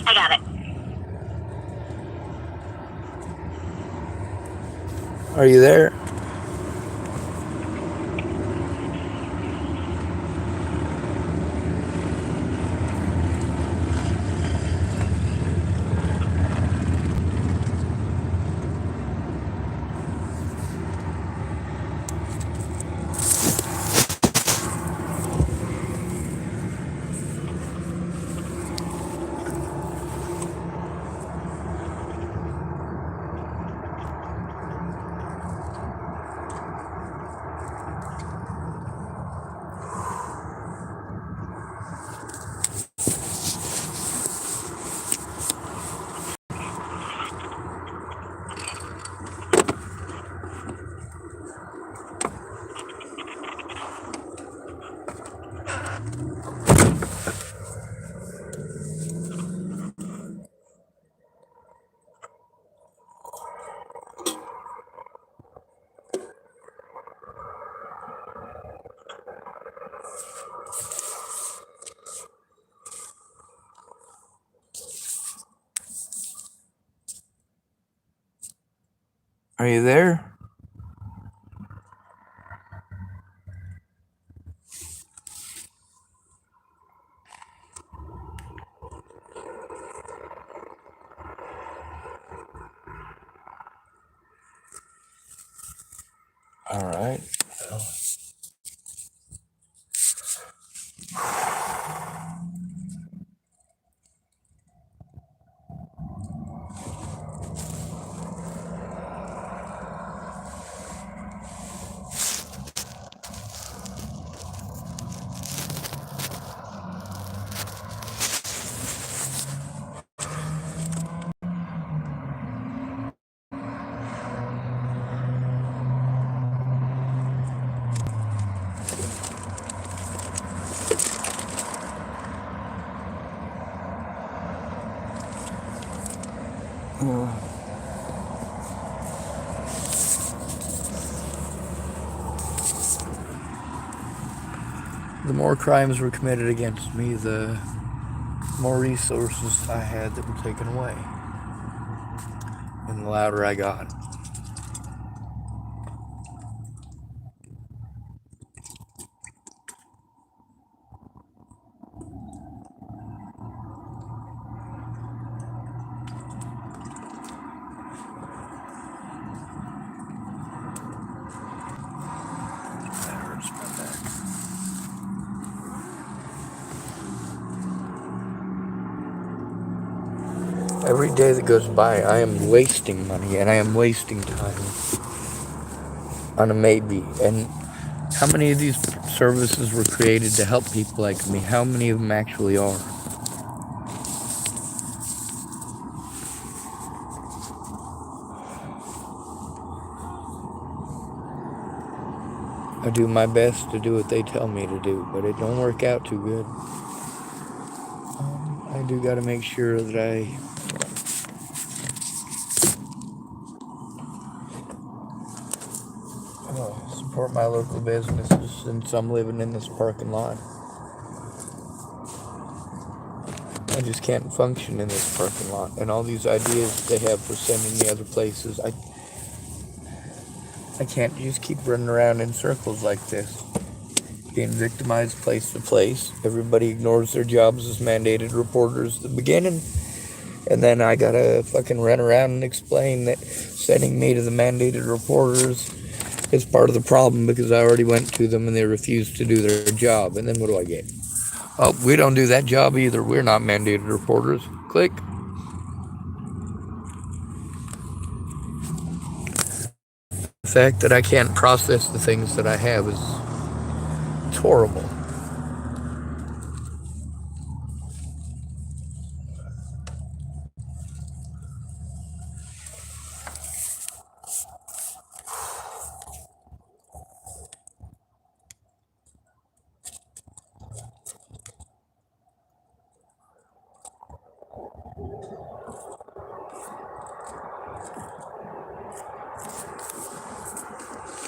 I got it. Are you there? Are you there? All right. Well, the more crimes were committed against me, the more resources I had that were taken away, and the louder I got. That hurts my back. Every day that goes by, I am wasting money and I am wasting time on a maybe. And how many of these services were created to help people like me? How many of them actually are? I do my best to do what they tell me to do, but it don't work out too good. I do got to make sure that I support my local businesses since I'm living in this parking lot. I just can't function in this parking lot, and all these ideas they have for sending me other places, I can't just keep running around in circles like this, being victimized place to place. Everybody ignores their jobs as mandated reporters at the beginning, and then I gotta fucking run around and explain that sending me to the mandated reporters is part of the problem because I already went to them and they refused to do their job. And then what do I get? Oh, we don't do that job either. We're not mandated reporters. Click. The fact that I can't process the things that I have is it's horrible.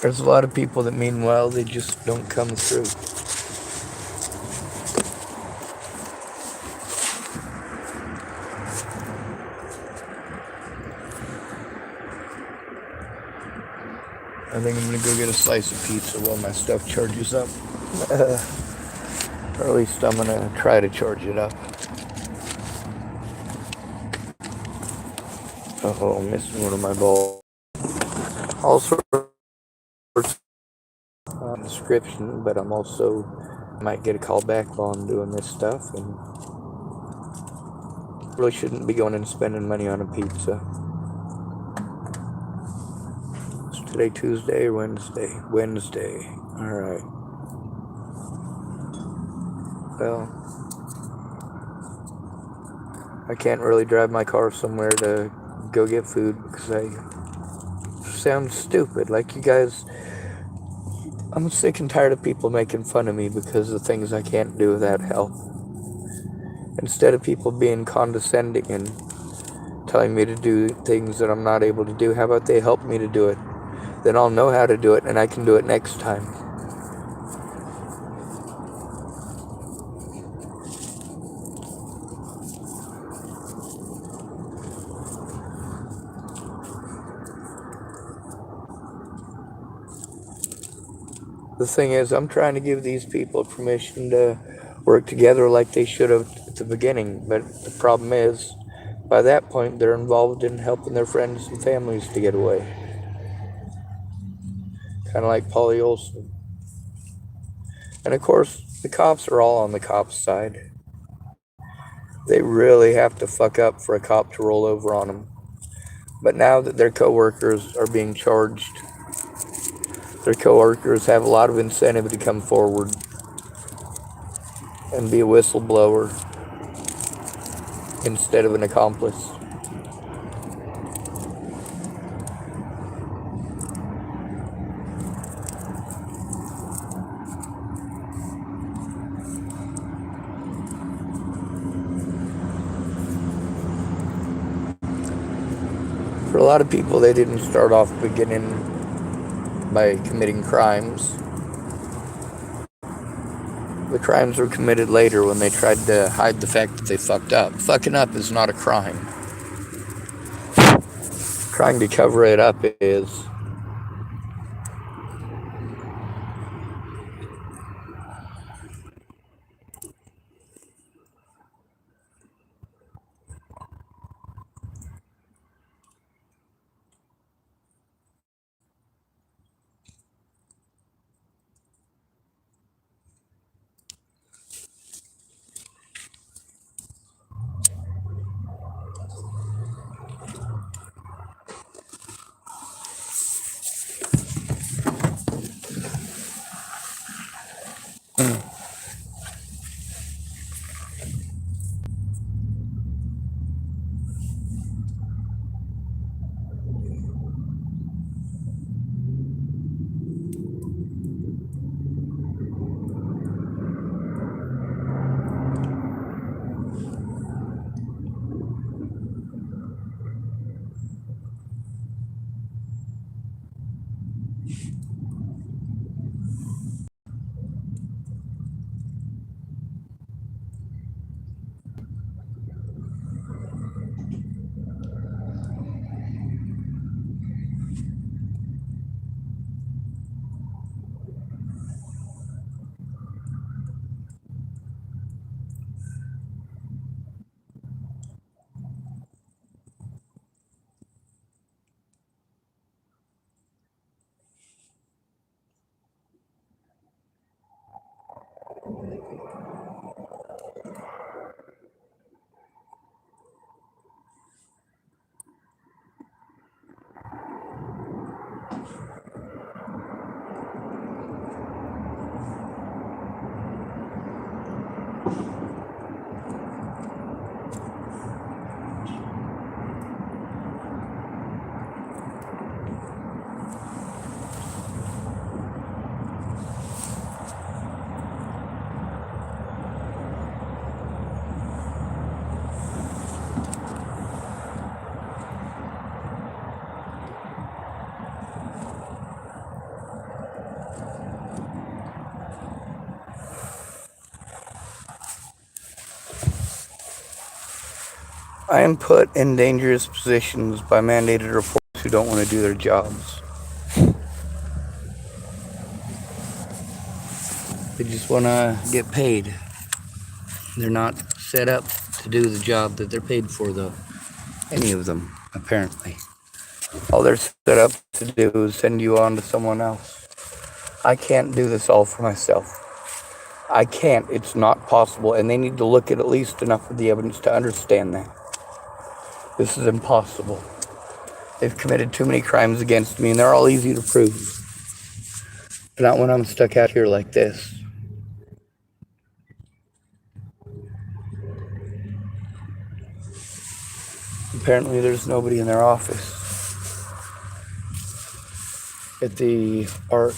There's a lot of people that mean well, they just don't come through. I think I'm gonna go get a slice of pizza while my stuff charges up. Or at least I'm gonna try to charge it up. Oh, I'm missing one of my balls. All sorts of description, but I'm also might get a call back while I'm doing this stuff, and really shouldn't be going and spending money on a pizza. Is today Tuesday or Wednesday? Wednesday. Alright. Well, I can't really drive my car somewhere to go get food because I sound stupid. Like, you guys, I'm sick and tired of people making fun of me because of things I can't do without help. Instead of people being condescending and telling me to do things that I'm not able to do, how about they help me to do it? Then I'll know how to do it and I can do it next time. The thing is, I'm trying to give these people permission to work together like they should have at the beginning, but the problem is, by that point, they're involved in helping their friends and families to get away. Kind of like Polly Olsen. And of course, the cops are all on the cops' side. They really have to fuck up for a cop to roll over on them. But now that their coworkers are being charged, their coworkers have a lot of incentive to come forward and be a whistleblower instead of an accomplice. For a lot of people, they didn't start off beginning by committing crimes. The crimes were committed later when they tried to hide the fact that they fucked up. Fucking up is not a crime. Trying to cover it up is. I am put in dangerous positions by mandated reporters who don't want to do their jobs. They just want to get paid. They're not set up to do the job that they're paid for, though. Any of them, apparently. All they're set up to do is send you on to someone else. I can't do this all for myself. I can't. It's not possible. And they need to look at least enough of the evidence to understand that. This is impossible. They've committed too many crimes against me, and they're all easy to prove. But not when I'm stuck out here like this. Apparently there's nobody in their office at the Ark.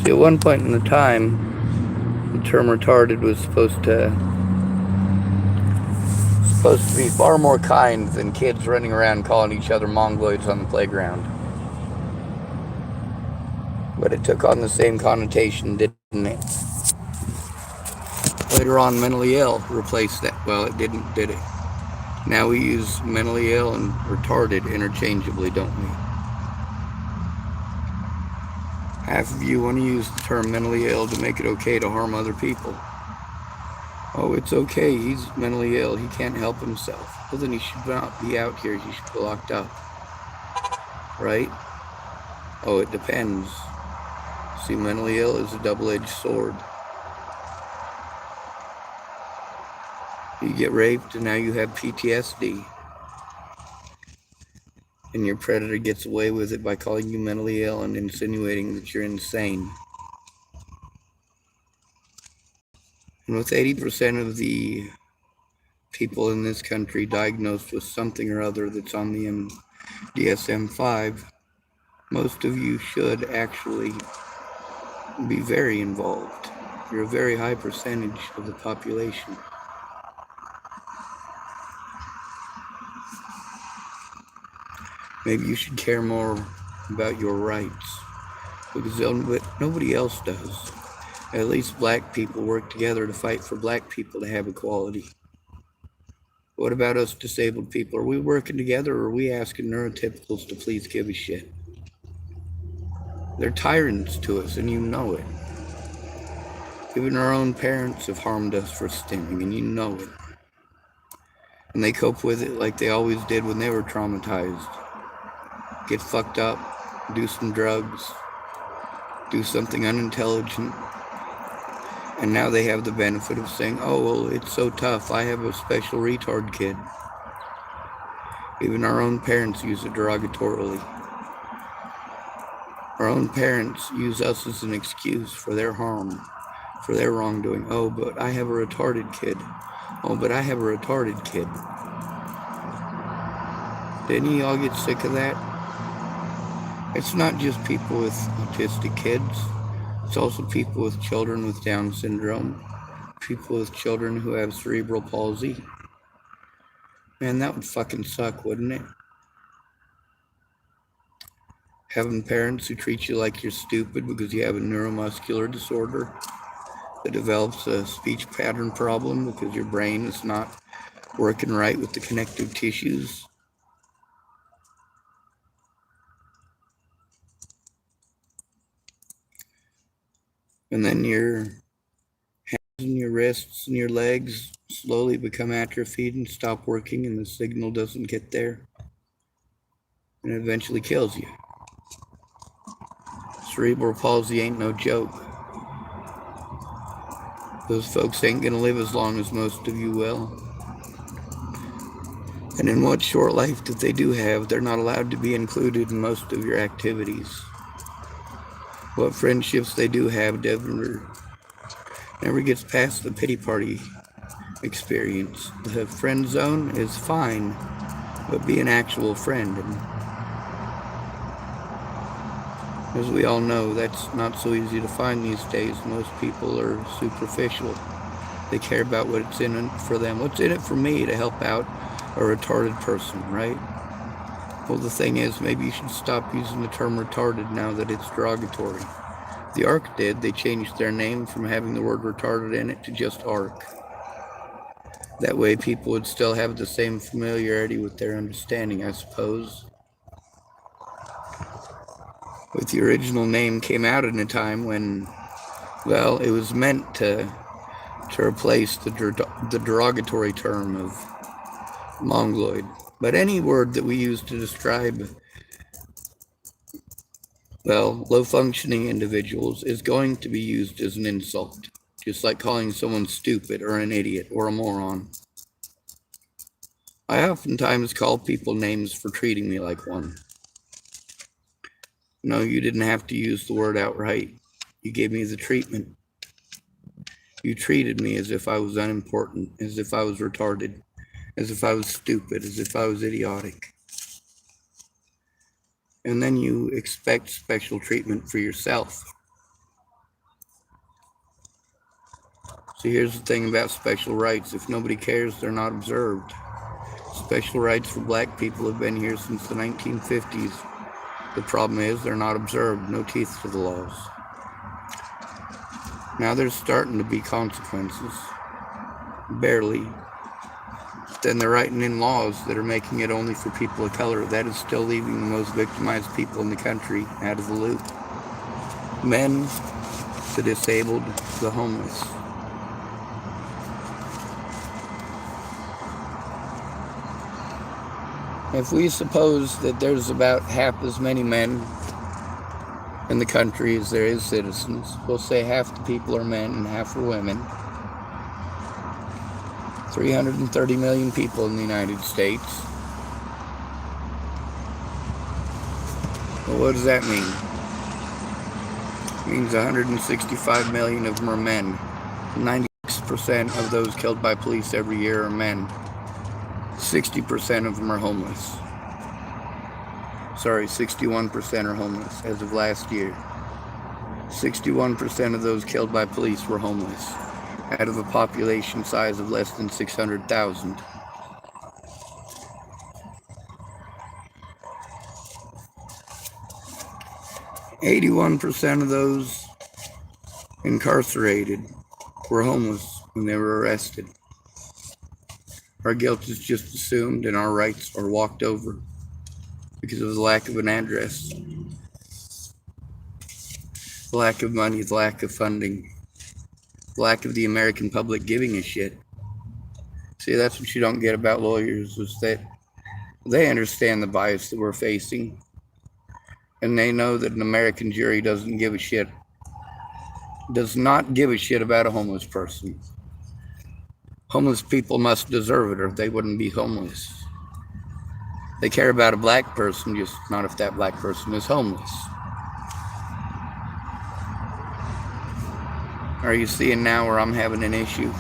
See, at one point in the time, the term retarded was supposed to be far more kind than kids running around calling each other mongoloids on the playground. But it took on the same connotation, didn't it? Later on, mentally ill replaced that. Well, it didn't, did it? Now we use mentally ill and retarded interchangeably, don't we? Half of you want to use the term mentally ill to make it okay to harm other people. Oh, it's okay, he's mentally ill, he can't help himself. Well, then he should not be out here, he should be locked up. Right? Oh, it depends. See, mentally ill is a double-edged sword. You get raped and now you have PTSD. And your predator gets away with it by calling you mentally ill and insinuating that you're insane. And with 80% of the people in this country diagnosed with something or other that's on the DSM-5, most of you should actually be very involved. You're a very high percentage of the population. Maybe you should care more about your rights, because nobody else does. At least black people work together to fight for black people to have equality. What about us disabled people? Are we working together, or are we asking neurotypicals to please give a shit? They're tyrants to us, and you know it. Even our own parents have harmed us for stimming, and you know it. And they cope with it like they always did when they were traumatized. Get fucked up, do some drugs, do something unintelligent, and now they have the benefit of saying, oh, well, it's so tough, I have a special retard kid. Even our own parents use it derogatorily. Our own parents use us as an excuse for their harm, for their wrongdoing. Oh, but I have a retarded kid. Oh, but I have a retarded kid. Didn't you all get sick of that? It's not just people with autistic kids. It's also people with children with Down syndrome. People with children who have cerebral palsy. Man, that would fucking suck, wouldn't it? Having parents who treat you like you're stupid because you have a neuromuscular disorder that develops a speech pattern problem because your brain is not working right with the connective tissues. And then your hands and your wrists and your legs slowly become atrophied and stop working, and the signal doesn't get there. And it eventually kills you. Cerebral palsy ain't no joke. Those folks ain't gonna live as long as most of you will. And in what short life that they do have, they're not allowed to be included in most of your activities. What friendships they do have never gets past the pity party experience. The friend zone is fine, but be an actual friend. And as we all know, that's not so easy to find these days. Most people are superficial. They care about what's in it for them. What's in it for me to help out a retarded person, right? Well, the thing is, maybe you should stop using the term retarded now that it's derogatory. The ARC did. They changed their name from having the word retarded in it to just ARC. That way people would still have the same familiarity with their understanding, I suppose. But the original name came out in a time when, well, it was meant to replace the derogatory term of mongoloid. But any word that we use to describe, well, low-functioning individuals is going to be used as an insult, just like calling someone stupid or an idiot or a moron. I oftentimes call people names for treating me like one. No, you didn't have to use the word outright. You gave me the treatment. You treated me as if I was unimportant, as if I was retarded, as if I was stupid, as if I was idiotic. And then you expect special treatment for yourself. So here's the thing about special rights. If nobody cares, they're not observed. Special rights for black people have been here since the 1950s. The problem is they're not observed. No teeth to the laws. Now there's starting to be consequences. barely. Then they're writing in laws that are making it only for people of color. That is still leaving the most victimized people in the country out of the loop. Men, the disabled, the homeless. If we suppose that there's about half as many men in the country as there is citizens, we'll say half the people are men and half are women. 330 million people in the United States. Well, what does that mean? It means 165 million of them are men. 96% of those killed by police every year are men. 60% of them are homeless. Sorry, 61% are homeless as of last year. 61% of those killed by police were homeless, out of a population size of less than 600,000. %81 of those incarcerated were homeless when they were arrested. Our guilt is just assumed and our rights are walked over because of the lack of an address, the lack of money, the lack of funding, the lack of the American public giving a shit. See, that's what you don't get about lawyers, is that they understand the bias that we're facing, and they know that an American jury doesn't give a shit, does not give a shit about a homeless person. Homeless people must deserve it or they wouldn't be homeless. They care about a black person, just not if that black person is homeless. Are you seeing now where I'm having an issue?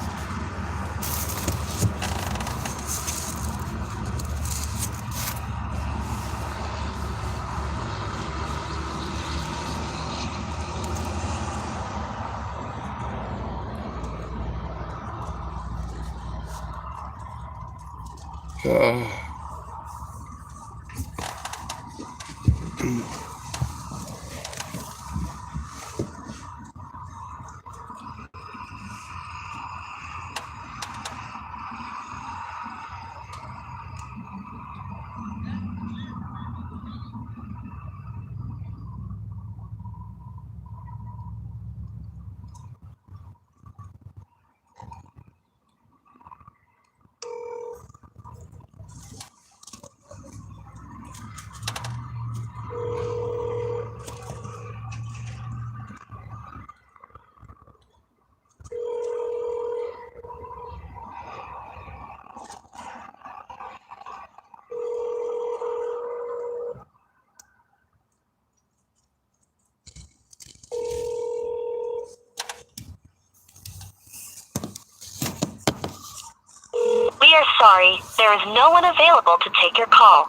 We are sorry, there is no one available to take your call.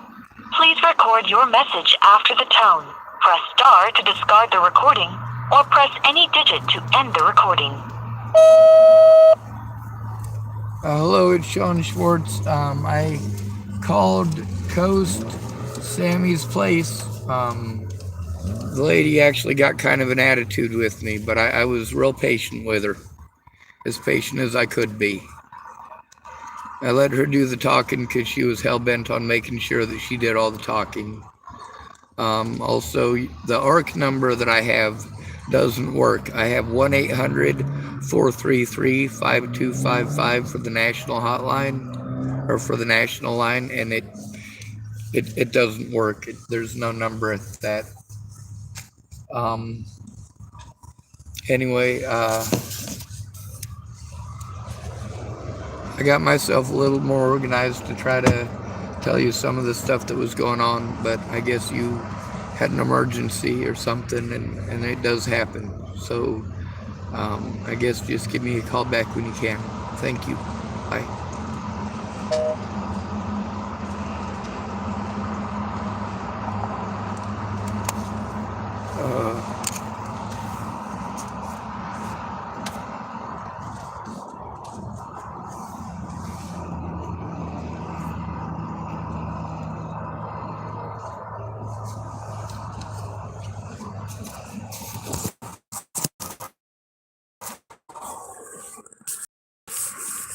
Please record your message after the tone. Press star to discard the recording, or press any digit to end the recording. Hello, it's Sean Schwartz. I called Coast Sammy's place. The lady actually got kind of an attitude with me, but I was real patient with her, as patient as I could be. I let her do the talking because she was hell-bent on making sure that she did all the talking. Also, the ARC number that I have doesn't work. I have 1-800-433-5255 for the national hotline, or for the national line, and it doesn't work. There's no number at that. Anyway, I got myself a little more organized to try to tell you some of the stuff that was going on, but I guess you had an emergency or something, and it does happen. So I guess just give me a call back when you can. Thank you. Bye.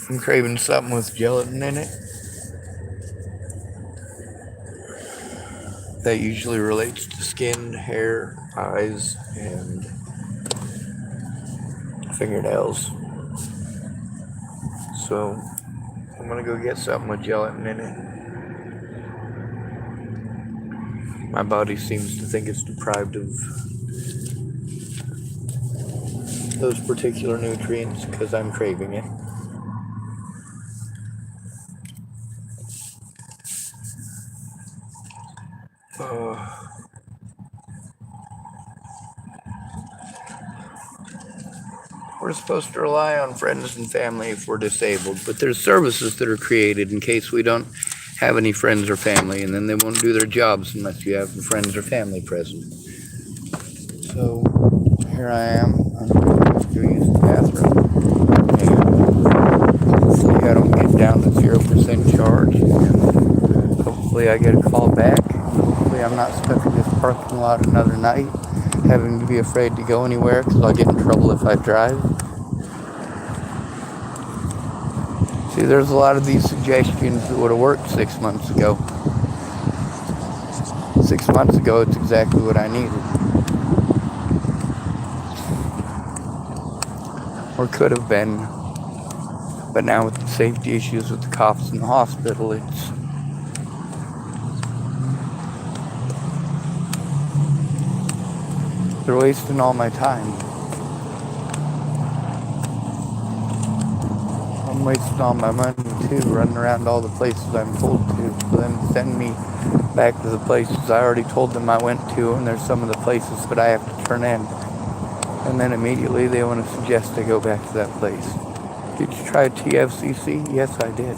I'm craving something with gelatin in it. That usually relates to skin, hair, eyes, and fingernails. So I'm gonna go get something with gelatin in it. My body seems to think it's deprived of those particular nutrients because I'm craving it. We're supposed to rely on friends and family if we're disabled, but there's services that are created in case we don't have any friends or family, and then they won't do their jobs unless you have friends or family present. So here I am. I'm going to go use the bathroom, and hopefully I don't get down to 0% charge, and hopefully I get a call back. Hopefully I'm not stuck in this parking lot another night, having to be afraid to go anywhere because I'll get in trouble if I drive. See, there's a lot of these suggestions that would have worked 6 months ago. 6 months ago, it's exactly what I needed. Or could have been. But now with the safety issues with the cops in the hospital, they're wasting all my time. I'm wasting all my money too, running around all the places I'm told to, for them to send me back to the places I already told them I went to, and there's some of the places that I have to turn in. And then immediately they want to suggest I go back to that place. Did you try TFCC? Yes, I did.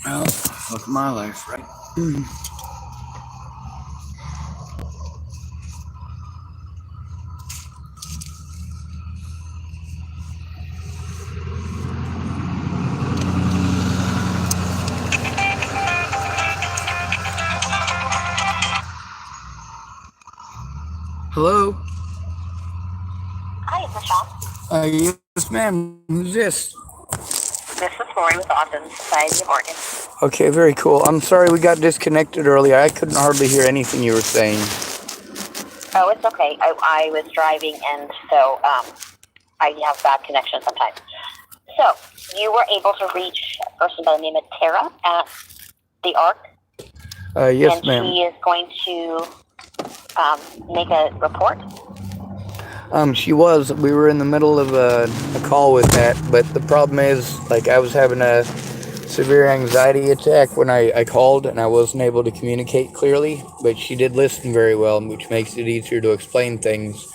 Well, that's my life, right? Hello? Hi, is this Sean? Yes, ma'am. Who's this? This is Lori with Autism Society of Oregon. Okay, very cool. I'm sorry we got disconnected earlier. I couldn't hardly hear anything you were saying. Oh, it's okay. I was driving, and so I have bad connection sometimes. So, you were able to reach a person by the name of Tara at the ARC. Yes, ma'am. And she is going to make a report. She was. We were in the middle of a call with that, but the problem is, like, I was having a severe anxiety attack when I called and I wasn't able to communicate clearly, but she did listen very well, which makes it easier to explain things.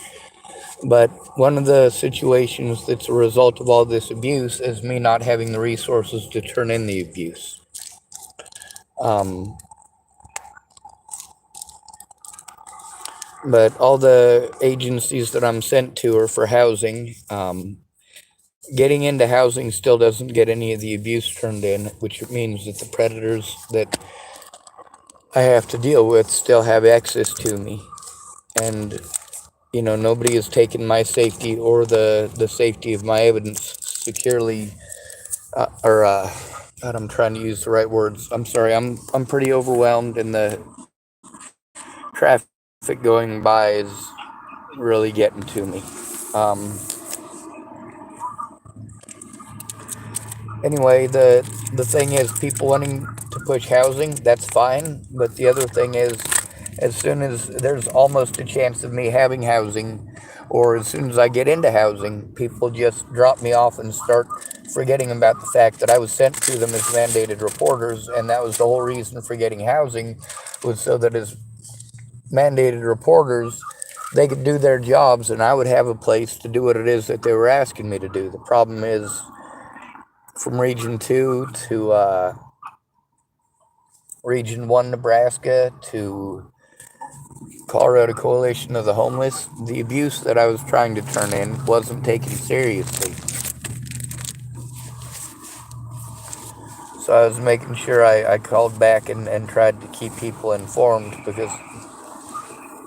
But one of the situations that's a result of all this abuse is me not having the resources to turn in the abuse. But all the agencies that I'm sent to are for housing. Getting into housing still doesn't get any of the abuse turned in, which means that the predators that I have to deal with still have access to me. And, nobody has taken my safety or the safety of my evidence securely, God, I'm trying to use the right words. I'm sorry, I'm pretty overwhelmed, and the traffic going by is really getting to me. Anyway, the thing is, people wanting to push housing, that's fine. But the other thing is, as soon as there's almost a chance of me having housing, or as soon as I get into housing, people just drop me off and start forgetting about the fact that I was sent to them as mandated reporters, and that was the whole reason for getting housing, was so that as mandated reporters, they could do their jobs and I would have a place to do what it is that they were asking me to do. The problem is, from Region 2 to Region 1 Nebraska to Colorado Coalition of the Homeless, the abuse that I was trying to turn in wasn't taken seriously. So I was making sure I called back and tried to keep people informed, because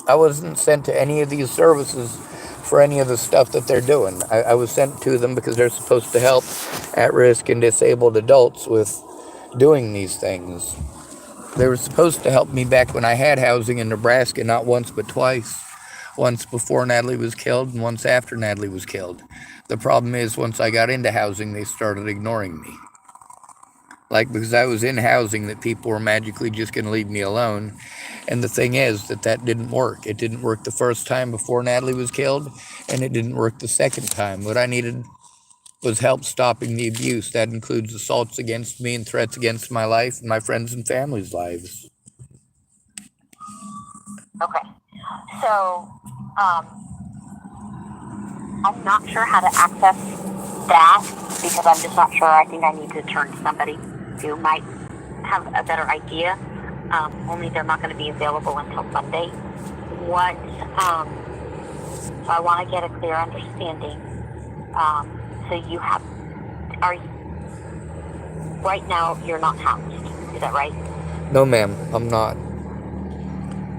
I wasn't sent to any of these services for any of the stuff that they're doing. I was sent to them because they're supposed to help at-risk and disabled adults with doing these things. They were supposed to help me back when I had housing in Nebraska, not once but twice. Once before Natalie was killed and once after Natalie was killed. The problem is, once I got into housing, they started ignoring me. Like, because I was in housing, that people were magically just going to leave me alone. And the thing is that didn't work. It didn't work the first time before Natalie was killed, and it didn't work the second time. What I needed was help stopping the abuse. That includes assaults against me and threats against my life and my friends' and family's lives. Okay. So, I'm not sure how to access that, because I'm just not sure. I think I need to turn to somebody who might have a better idea. Only they're not going to be available until Monday. So I want to get a clear understanding. Right now you're not housed, is that right? No, ma'am, I'm not.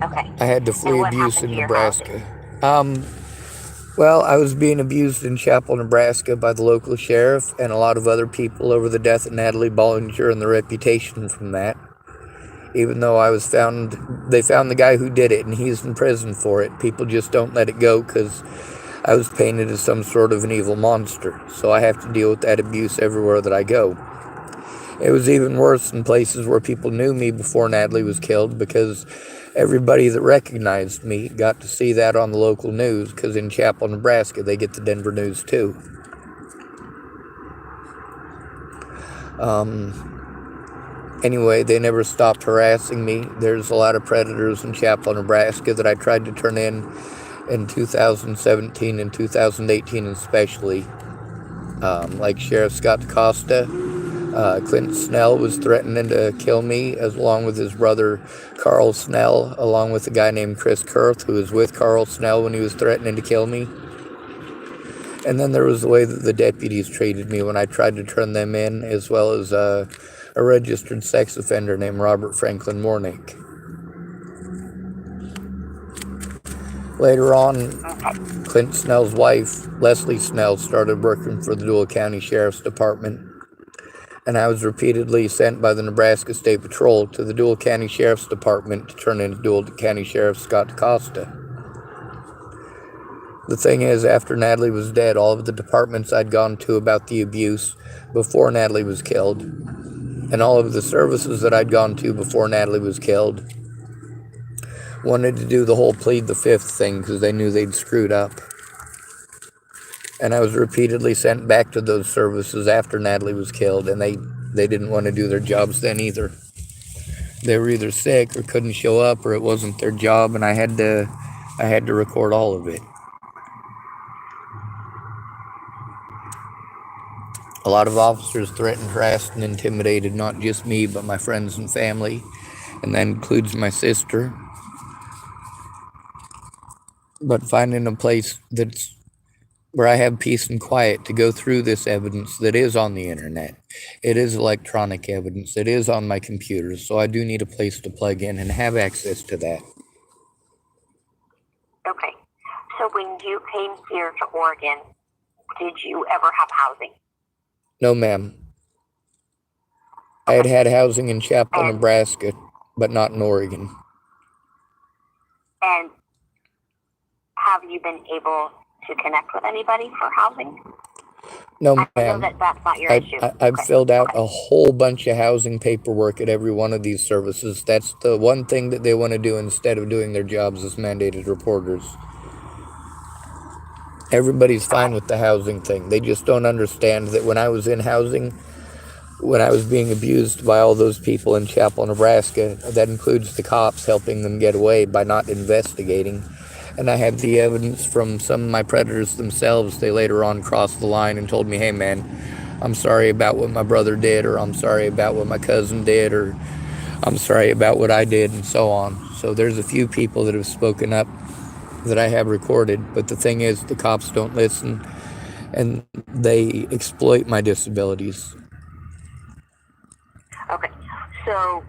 Okay. I had to flee abuse in Nebraska. Well, I was being abused in Chapel, Nebraska by the local sheriff and a lot of other people over the death of Natalie Bollinger and the reputation from that. Even though they found the guy who did it, and he's in prison for it. People just don't let it go because I was painted as some sort of an evil monster. So I have to deal with that abuse everywhere that I go. It was even worse in places where people knew me before Natalie was killed, because everybody that recognized me got to see that on the local news, because in Chapel, Nebraska, they get the Denver news too. Anyway, they never stopped harassing me. There's a lot of predators in Chapel, Nebraska that I tried to turn in 2017 and 2018 especially. Like Sheriff Scott DaCosta. Clint Snell was threatening to kill me, along with his brother Carl Snell, along with a guy named Chris Kurth, who was with Carl Snell when he was threatening to kill me. And then there was the way that the deputies treated me when I tried to turn them in, as well as a registered sex offender named Robert Franklin Mornick. Later on, Clint Snell's wife, Leslie Snell, started working for the Deuel County Sheriff's Department, and I was repeatedly sent by the Nebraska State Patrol to the Deuel County Sheriff's Department to turn into Deuel County Sheriff Scott DaCosta. The thing is, after Natalie was dead, all of the departments I'd gone to about the abuse before Natalie was killed, and all of the services that I'd gone to before Natalie was killed, wanted to do the whole plead the fifth thing because they knew they'd screwed up. And I was repeatedly sent back to those services after Natalie was killed, and they they didn't want to do their jobs then either. They were either sick or couldn't show up, or it wasn't their job, and I had to record all of it. A lot of officers threatened, harassed, and intimidated not just me, but my friends and family, and that includes my sister. But finding a place that's where I have peace and quiet to go through this evidence that is on the internet. It is electronic evidence. It is on my computer, so I do need a place to plug in and have access to that. Okay. So when you came here to Oregon, did you ever have housing? No, ma'am. I had housing in Chapel, Nebraska, but not in Oregon. And have you been able to connect with anybody for housing? No, I know ma'am. that's not your issue. I've filled out a whole bunch of housing paperwork at every one of these services. That's the one thing that they want to do instead of doing their jobs as mandated reporters. Everybody's fine with the housing thing. They just don't understand that when I was in housing, when I was being abused by all those people in Chapel, Nebraska, that includes the cops helping them get away by not investigating. And I had the evidence from some of my predators themselves. They later on crossed the line and told me, hey man, I'm sorry about what my brother did, or I'm sorry about what my cousin did, or I'm sorry about what I did, and so on. So there's a few people that have spoken up that I have recorded, but the thing is, the cops don't listen, and they exploit my disabilities. Okay. So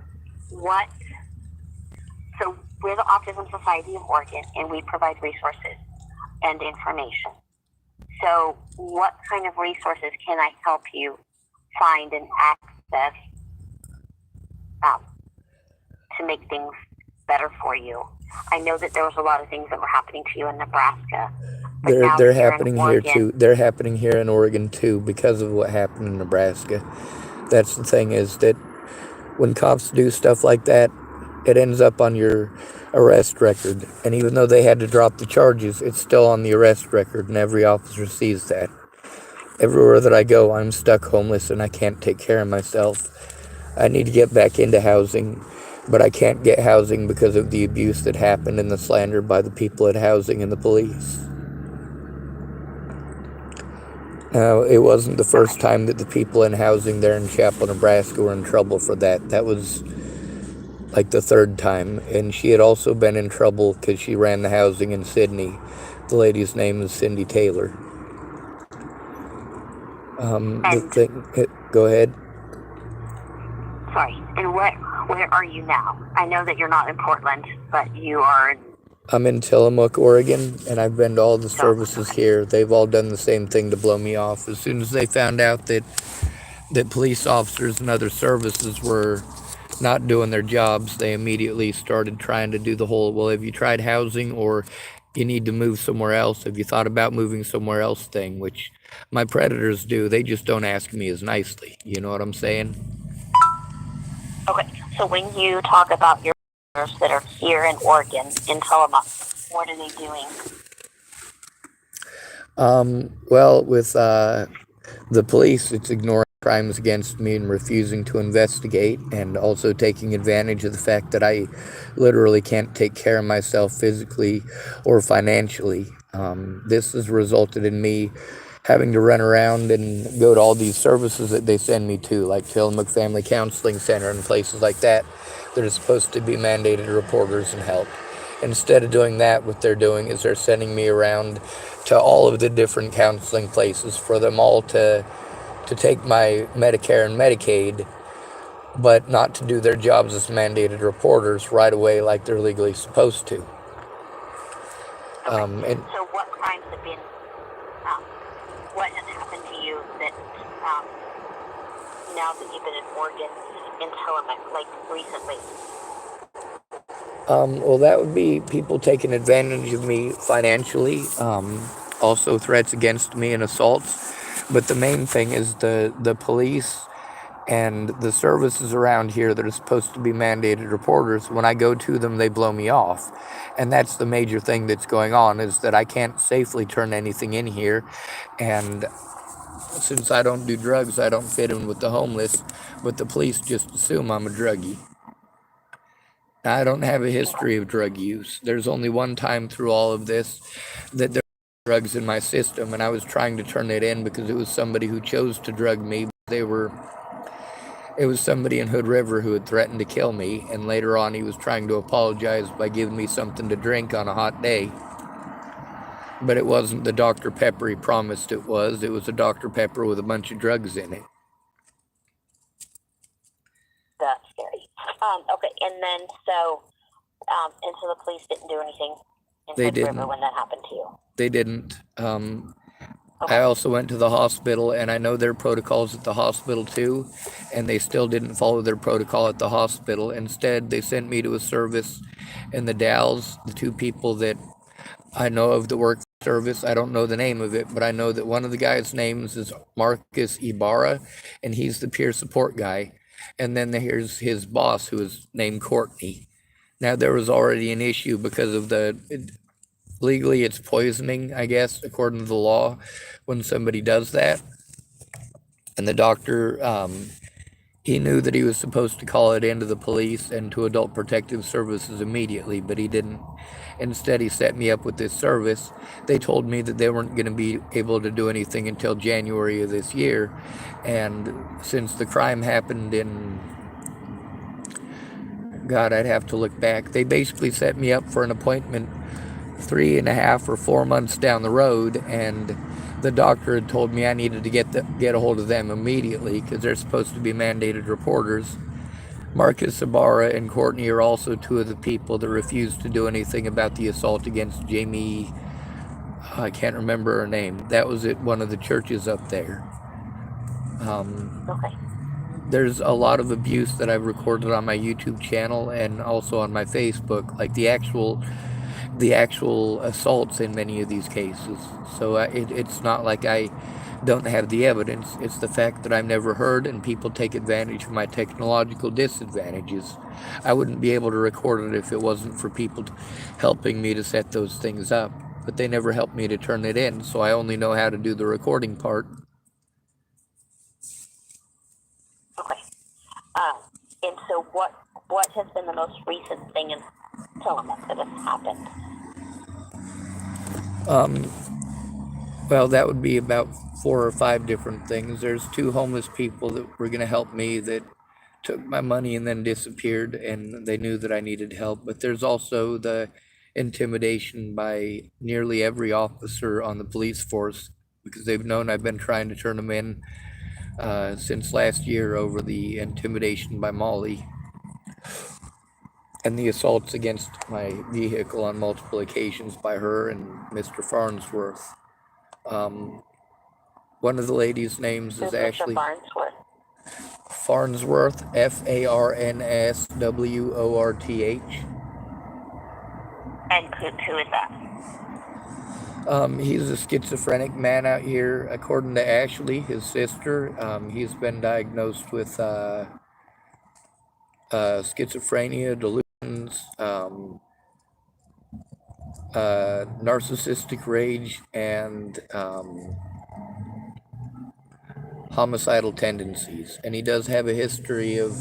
we're the Autism Society of Oregon, and we provide resources and information. So what kind of resources can I help you find and access to make things better for you? I know that there was a lot of things that were happening to you in Nebraska. They're happening here too. They're happening here in Oregon too because of what happened in Nebraska. That's the thing, is that when cops do stuff like that, it ends up on your arrest record. And even though they had to drop the charges, it's still on the arrest record, and every officer sees that. Everywhere that I go, I'm stuck homeless and I can't take care of myself. I need to get back into housing, but I can't get housing because of the abuse that happened and the slander by the people at housing and the police. Now, it wasn't the first time that the people in housing there in Chapel, Nebraska were in trouble for that. That was like the third time. And she had also been in trouble because she ran the housing in Sydney. The lady's name is Cindy Taylor. Go ahead. Sorry. And where are you now? I know that you're not in Portland, but you are. I'm in Tillamook, Oregon, and I've been to all the services here. They've all done the same thing to blow me off. As soon as they found out that police officers and other services were not doing their jobs, they immediately started trying to do the whole, well, have you tried housing, or you need to move somewhere else? Have you thought about moving somewhere else thing, which my predators do. They just don't ask me as nicely. You know what I'm saying? Okay, so when you talk about your predators that are here in Oregon, in Tillamook, what are they doing? Well, with the police, it's ignoring crimes against me and refusing to investigate, and also taking advantage of the fact that I literally can't take care of myself physically or financially. This has resulted in me having to run around and go to all these services that they send me to, like Tillamook Family Counseling Center and places like that that are supposed to be mandated reporters and help. Instead of doing that, what they're doing is they're sending me around to all of the different counseling places for them all to take my Medicare and Medicaid, but not to do their jobs as mandated reporters right away like they're legally supposed to. Okay. So what crimes have been, what has happened to you that now that you've been in Oregon, in Tillamook, like recently? Well, that would be people taking advantage of me financially, also threats against me and assaults. But the main thing is the police and the services around here that are supposed to be mandated reporters. When I go to them, they blow me off. And that's the major thing that's going on, is that I can't safely turn anything in here. And since I don't do drugs, I don't fit in with the homeless, but the police just assume I'm a druggie. I don't have a history of drug use. There's only one time through all of this that there were drugs in my system, and I was trying to turn it in because it was somebody who chose to drug me. It was somebody in Hood River who had threatened to kill me, and later on he was trying to apologize by giving me something to drink on a hot day. But it wasn't the Dr. Pepper he promised it was. It was a Dr. Pepper with a bunch of drugs in it. That's scary. Okay, and then so the police didn't do anything in They Hood River didn't. when that happened to you. They didn't. Okay. I also went to the hospital, and I know their protocols at the hospital too, and they still didn't follow their protocol at the hospital. Instead, they sent me to a service in the Dalles. The two people that I know of that work service, I don't know the name of it, but I know that one of the guys' names is Marcus Ibarra, and he's the peer support guy. And then there's his boss, who is named Courtney. Now, there was already an issue because of legally it's poisoning, I guess, according to the law, when somebody does that. And the doctor, he knew that he was supposed to call it into the police and to Adult Protective Services immediately, but he didn't. Instead, he set me up with this service. They told me that they weren't going to be able to do anything until January of this year. And since the crime happened in, God, I'd have to look back. They basically set me up for an appointment 3.5 or 4 months down the road, and the doctor had told me I needed to get a hold of them immediately because they're supposed to be mandated reporters. Marcus Ibarra and Courtney are also two of the people that refused to do anything about the assault against Jamie. I can't remember her name. That was at one of the churches up there. Okay. There's a lot of abuse that I've recorded on my YouTube channel and also on my Facebook, like the actual assaults in many of these cases. So it's not like I don't have the evidence. It's the fact that I've never heard, and people take advantage of my technological disadvantages. I wouldn't be able to record it if it wasn't for people helping me to set those things up. But they never helped me to turn it in, so I only know how to do the recording part. Okay. And so what has been the most recent thing in Tillamook that has happened? Well, that would be about 4 or 5 different things. There's 2 homeless people that were going to help me that took my money and then disappeared, and they knew that I needed help. But there's also the intimidation by nearly every officer on the police force, because they've known I've been trying to turn them in since last year over the intimidation by Molly and the assaults against my vehicle on multiple occasions by her and Mr. Farnsworth. One of the ladies' names is Ashley Farnsworth. Farnsworth, Farnsworth. And who is that? He's a schizophrenic man out here, according to Ashley, his sister. He's been diagnosed with schizophrenia, delusions, narcissistic rage, and homicidal tendencies. And he does have a history of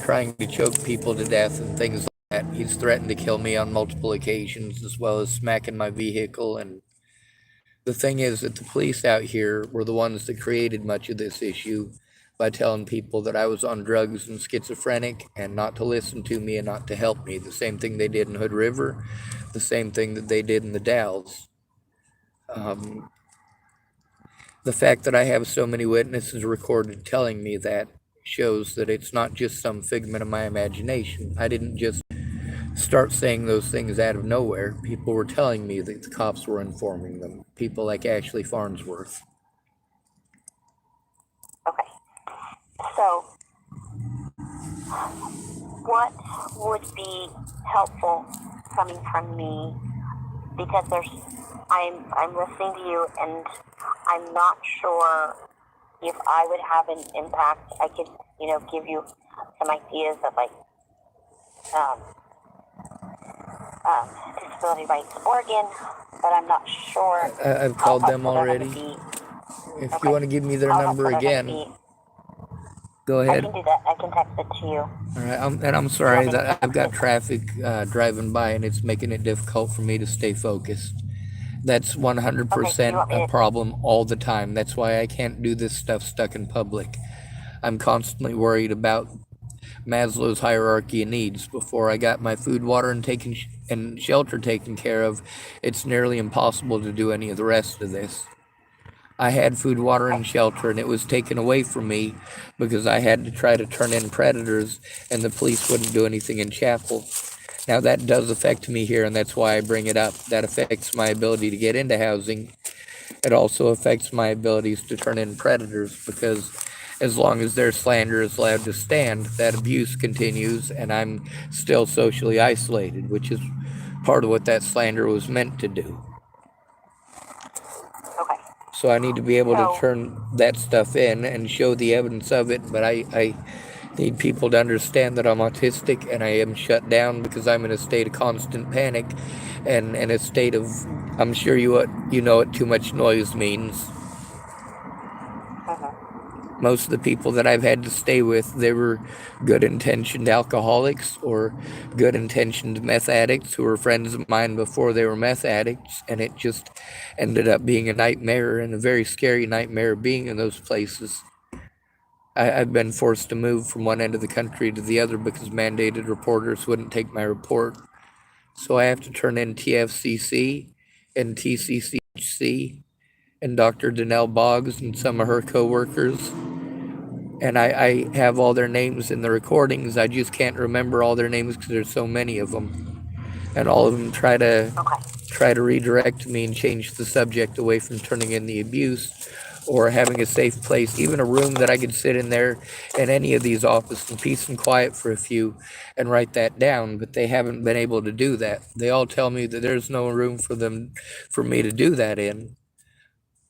trying to choke people to death and things like that. He's threatened to kill me on multiple occasions, as well as smacking my vehicle. And the thing is that the police out here were the ones that created much of this issue by telling people that I was on drugs and schizophrenic and not to listen to me and not to help me. The same thing they did in Hood River, the same thing that they did in the Dalles. The fact that I have so many witnesses recorded telling me that shows that it's not just some figment of my imagination. I didn't just start saying those things out of nowhere. People were telling me that the cops were informing them. People like Ashley Farnsworth. Okay. So, what would be helpful coming from me? Because I'm listening to you, and I'm not sure if I would have an impact. I could, give you some ideas of Disability Rights Oregon, but I'm not sure. I've called them already. If you Okay. want to give me their How else number would I again, be? go I ahead. can do that. I can text it to you. All right, I'm Do you want sorry me to that I've text got it? traffic driving by and it's making it difficult for me to stay focused. That's Okay. Do you 100% want me a to? problem all the time. That's why I can't do this stuff stuck in public. I'm constantly worried about Maslow's hierarchy of needs. Before I got my food, water, and shelter taken care of, it's nearly impossible to do any of the rest of this. I had food, water, Okay. and shelter, and it was taken away from me because I had to try to turn in predators, and the police wouldn't do anything in chapel. Now, that does affect me here, and that's why I bring it up. That affects my ability to get into housing. It also affects my abilities to turn in predators because as long as their slander is allowed to stand, that abuse continues, and I'm still socially isolated, which is part of what that slander was meant to do. Okay. So I need to be able to So, turn that stuff in and show the evidence of it, but I need people to understand that I'm autistic and I am shut down because I'm in a state of constant panic and in a state of, I'm sure you know what too much noise means. mhm. Most of the people that I've had to stay with, they were good intentioned alcoholics or good intentioned meth addicts who were friends of mine before they were meth addicts, and it just ended up being a nightmare and a very scary nightmare being in those places. I've been forced to move from one end of the country to the other because mandated reporters wouldn't take my report. So I have to turn in TFCC and TCCC and Dr. Danelle Boggs and some of her coworkers. And I have all their names in the recordings. I just can't remember all their names because there's so many of them. And all of them try Okay. to redirect me and change the subject away from turning in the abuse or having a safe place, even a room that I could sit in there in any of these offices in peace and quiet for a few and write that down, but they haven't been able to do that. They all tell me that there's no room for me to do that in.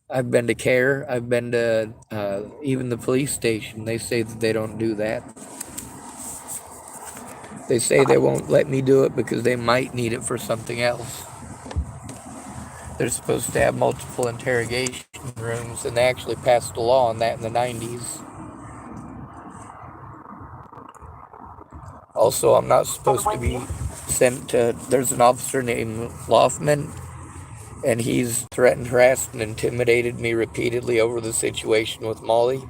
I've been to CARE, I've been to even the police station. They say that they don't do that. They say they Okay. won't let me do it because they might need it for something else. They're supposed to have multiple interrogation rooms, and they actually passed a law on that in the 90s. Also, I'm not And supposed to when you? be sent to. There's an officer named Loffman, and he's threatened, harassed, and intimidated me repeatedly over the situation with Molly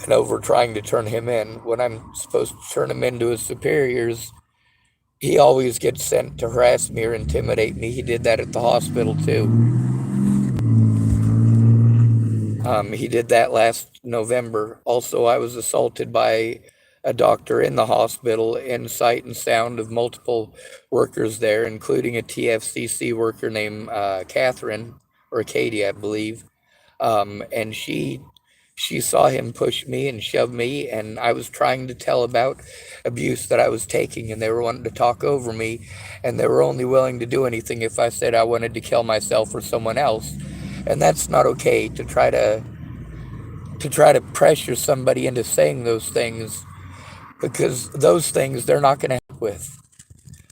and over trying to turn him in. When I'm supposed to turn him in to his superiors, he always gets sent to harass me or intimidate me. He did that at the hospital too. He did that last November. Also, I was assaulted by a doctor in the hospital in sight and sound of multiple workers there, including a TFCC worker named Catherine or Katie, I believe. And she saw him push me and shove me, and I was trying to tell about abuse that I was taking, and they were wanting to talk over me, and they were only willing to do anything if I said I wanted to kill myself or someone else. And that's not okay to try to pressure somebody into saying those things because those things they're not going to help with.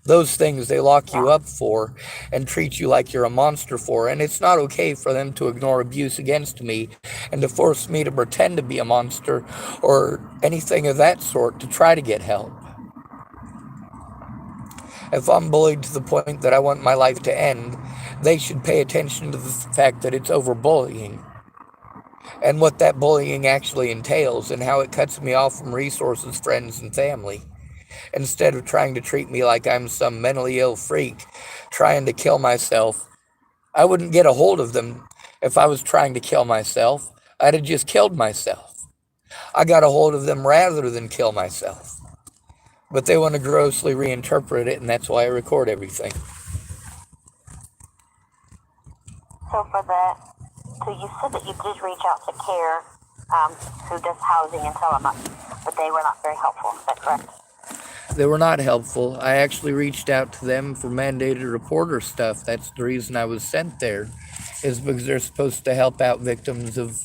Those things they lock you Yeah. up for and treat you like you're a monster for. And it's not okay for them to ignore abuse against me and to force me to pretend to be a monster or anything of that sort to try to get help. If I'm bullied to the point that I want my life to end, they should pay attention to the fact that it's over bullying and what that bullying actually entails and how it cuts me off from resources, friends, and family. Instead of trying to treat me like I'm some mentally ill freak trying to kill myself, I wouldn't get a hold of them if I was trying to kill myself. I'd have just killed myself. I got a hold of them rather than kill myself. But they want to grossly reinterpret it, and that's why I record everything. So for that, so you said that you did reach out to CARE, who does housing and settlement, but they were not very helpful. Is that correct? They were not helpful. I actually reached out to them for mandated reporter stuff. That's the reason I was sent there, is because they're supposed to help out victims of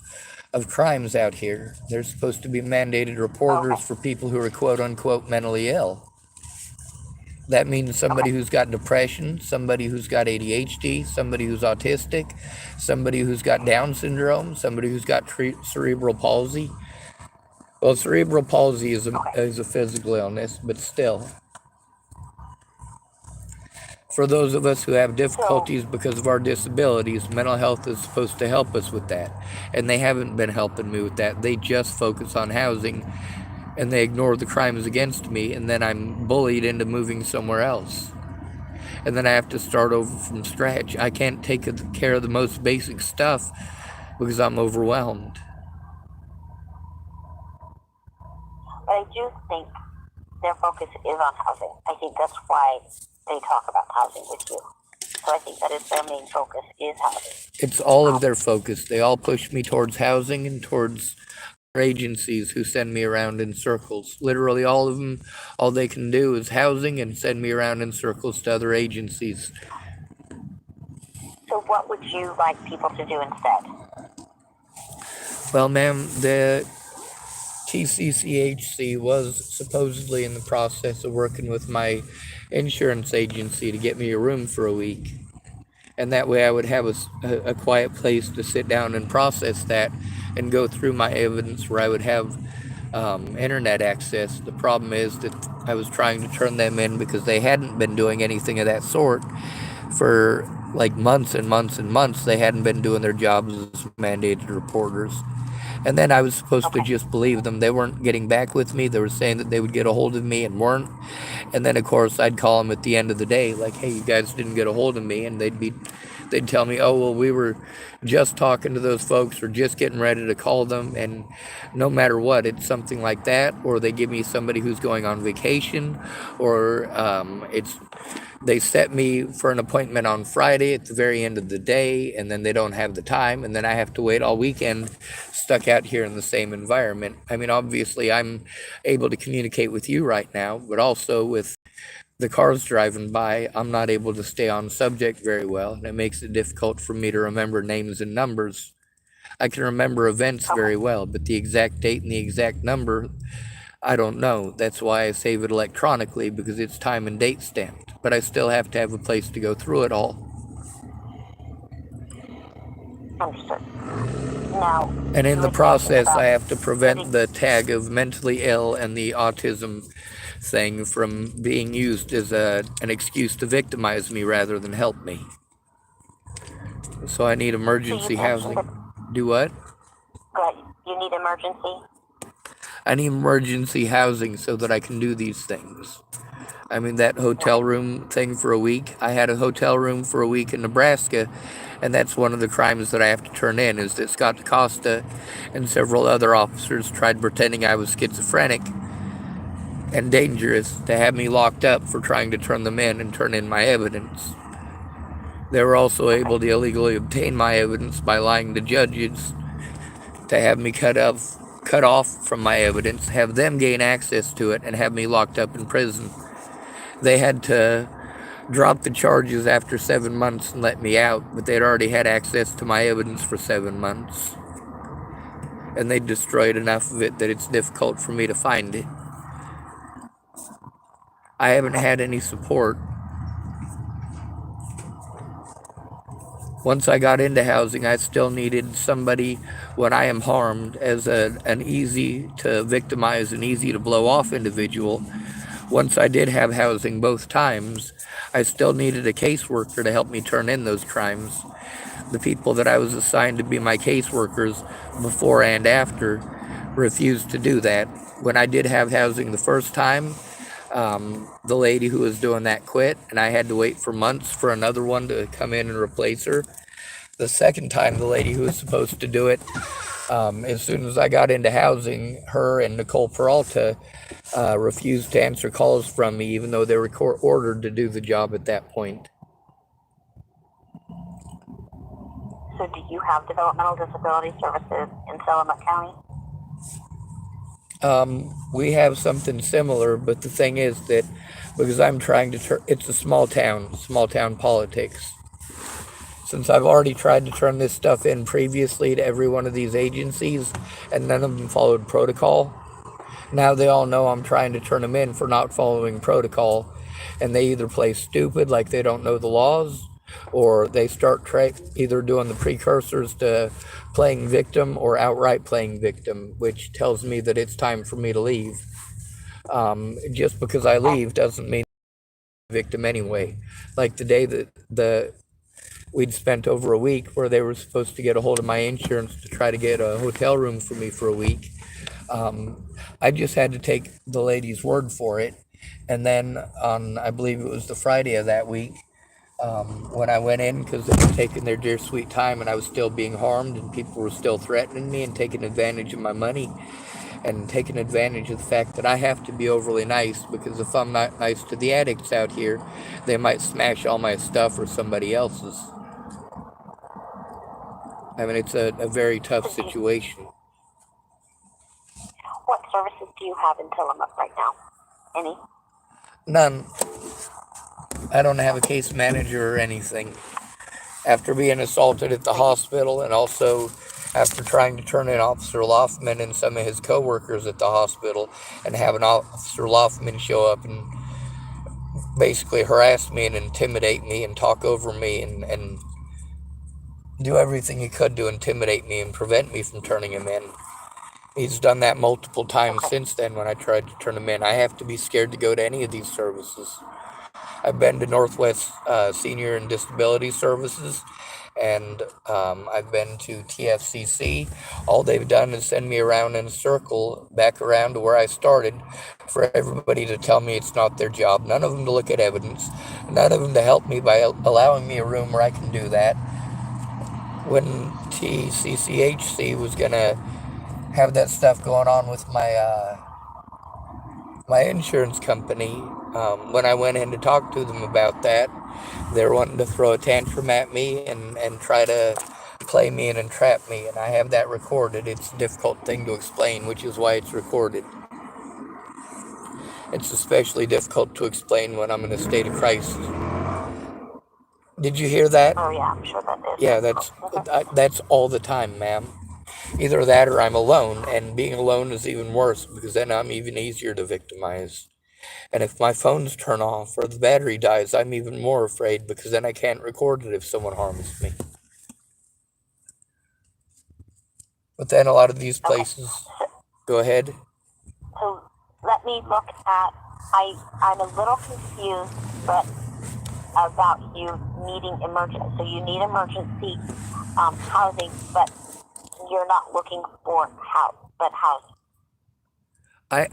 crimes out here. They're supposed to be mandated reporters Okay. for people who are quote unquote mentally ill. That means somebody Okay. who's got depression, somebody who's got ADHD, somebody who's autistic, somebody who's got Down syndrome, somebody who's got cerebral palsy. Well, cerebral palsy Okay. is a physical illness, but still, for those of us who have So, difficulties because of our disabilities, mental health is supposed to help us with that. And they haven't been helping me with that. They just focus on housing and they ignore the crimes against me, and then I'm bullied into moving somewhere else. And then I have to start over from scratch. I can't take care of the most basic stuff because I'm overwhelmed. but I do think their focus is on housing. I think that's why they talk about housing with you. So I think that is their main focus is housing. It's all of their focus. They all push me towards housing and towards agencies who send me around in circles. Literally all of them, all they can do is housing and send me around in circles to other agencies. So what would you like people to do instead? Well, ma'am, the TCCHC was supposedly in the process of working with my insurance agency to get me a room for a week. And that way I would have a quiet place to sit down and process that and go through my evidence where I would have internet access. The problem is that I was trying to turn them in because they hadn't been doing anything of that sort for like months and months and months. They hadn't been doing their jobs as mandated reporters. And then I was supposed to just believe them. They weren't getting back with me. They were saying that they would get a hold of me and weren't. And then, of course, I'd call them at the end of the day, like, hey, you guys didn't get a hold of me. And they'd tell me, oh, well, we were just talking to those folks or just getting ready to call them. And no matter what, it's something like that. Or they give me somebody who's going on vacation, or they set me for an appointment on Friday at the very end of the day, and then they don't have the time, and then I have to wait all weekend stuck out here in the same environment. I mean, obviously, I'm able to communicate with you right now, but also with the cars driving by, I'm not able to stay on subject very well, and it makes it difficult for me to remember names and numbers. I can remember events very well, but the exact date and the exact number, I don't know. That's why I save it electronically, because it's time and date stamped. But I still have to have a place to go through it all. Understood. Now, And in you the had mentioned process, about I have to prevent getting- the tag of mentally ill and the autism thing from being used as an excuse to victimize me rather than help me. So I need emergency housing. Do what? Go ahead. You need emergency? I need emergency housing so that I can do these things. I mean, that hotel room thing for a week. I had a hotel room for a week in Nebraska, and that's one of the crimes that I have to turn in, is that Scott DaCosta and several other officers tried pretending I was schizophrenic and dangerous to have me locked up for trying to turn them in and turn in my evidence. They were also able to illegally obtain my evidence by lying to judges to have me cut off from my evidence, have them gain access to it, and have me locked up in prison. They had to drop the charges after 7 months and let me out, but they'd already had access to my evidence for 7 months. And they destroyed enough of it that it's difficult for me to find it. I haven't had any support. Once I got into housing, I still needed somebody when I am harmed as an easy to victimize and easy to blow off individual. Once I did have housing both times, I still needed a caseworker to help me turn in those crimes. The people that I was assigned to be my caseworkers before and after refused to do that. When I did have housing the first time, the lady who was doing that quit, and I had to wait for months for another one to come in and replace her. The second time, the lady who was supposed to do it, as soon as I got into housing, her and Nicole Peralta refused to answer calls from me, even though they were ordered to do the job at that point. So do you have developmental disability services in Tillamook County? We have something similar, but the thing is that because I'm trying to it's a small town politics. Since I've already tried to turn this stuff in previously to every one of these agencies, and none of them followed protocol, now they all know I'm trying to turn them in for not following protocol, and they either play stupid like they don't know the laws, or they start either doing the precursors to playing victim or outright playing victim, which tells me that it's time for me to leave. Just because I leave doesn't mean I'm a victim anyway. Like the day that we'd spent over a week where they were supposed to get a hold of my insurance to try to get a hotel room for me for a week. I just had to take the lady's word for it. And then on, I believe it was the Friday of that week, when I went in, because they were taking their dear sweet time and I was still being harmed and people were still threatening me and taking advantage of my money and taking advantage of the fact that I have to be overly nice, because if I'm not nice to the addicts out here, they might smash all my stuff or somebody else's. I mean, it's a very tough situation. What services do you have in Tillamook right now? Any? None. I don't have a case manager or anything. After being assaulted at the hospital, and also after trying to turn in Officer Loffman and some of his co-workers at the hospital, and having Officer Loffman show up and basically harass me and intimidate me and talk over me and do everything he could to intimidate me and prevent me from turning him in. He's done that multiple times since then when I tried to turn him in. I have to be scared to go to any of these services. I've been to Northwest Senior and Disability Services, and I've been to TFCC. All they've done is send me around in a circle, back around to where I started, for everybody to tell me it's not their job. None of them to look at evidence. None of them to help me by allowing me a room where I can do that. When TCCHC was going to have that stuff going on with my insurance company, when I went in to talk to them about that, they're wanting to throw a tantrum at me and try to play me and entrap me, and I have that recorded. It's a difficult thing to explain, which is why it's recorded. It's especially difficult to explain when I'm in a state of crisis. Did you hear that? Oh yeah, I'm sure that is. Yeah, that's all the time, ma'am. Either that or I'm alone, and being alone is even worse, because then I'm even easier to victimize. And if my phones turn off or the battery dies, I'm even more afraid, because then I can't record it if someone harms me. But then a lot of these places, go ahead. So let me look at, I'm a little confused, but about you needing emergency. So you need emergency housing, but you're not looking for housing.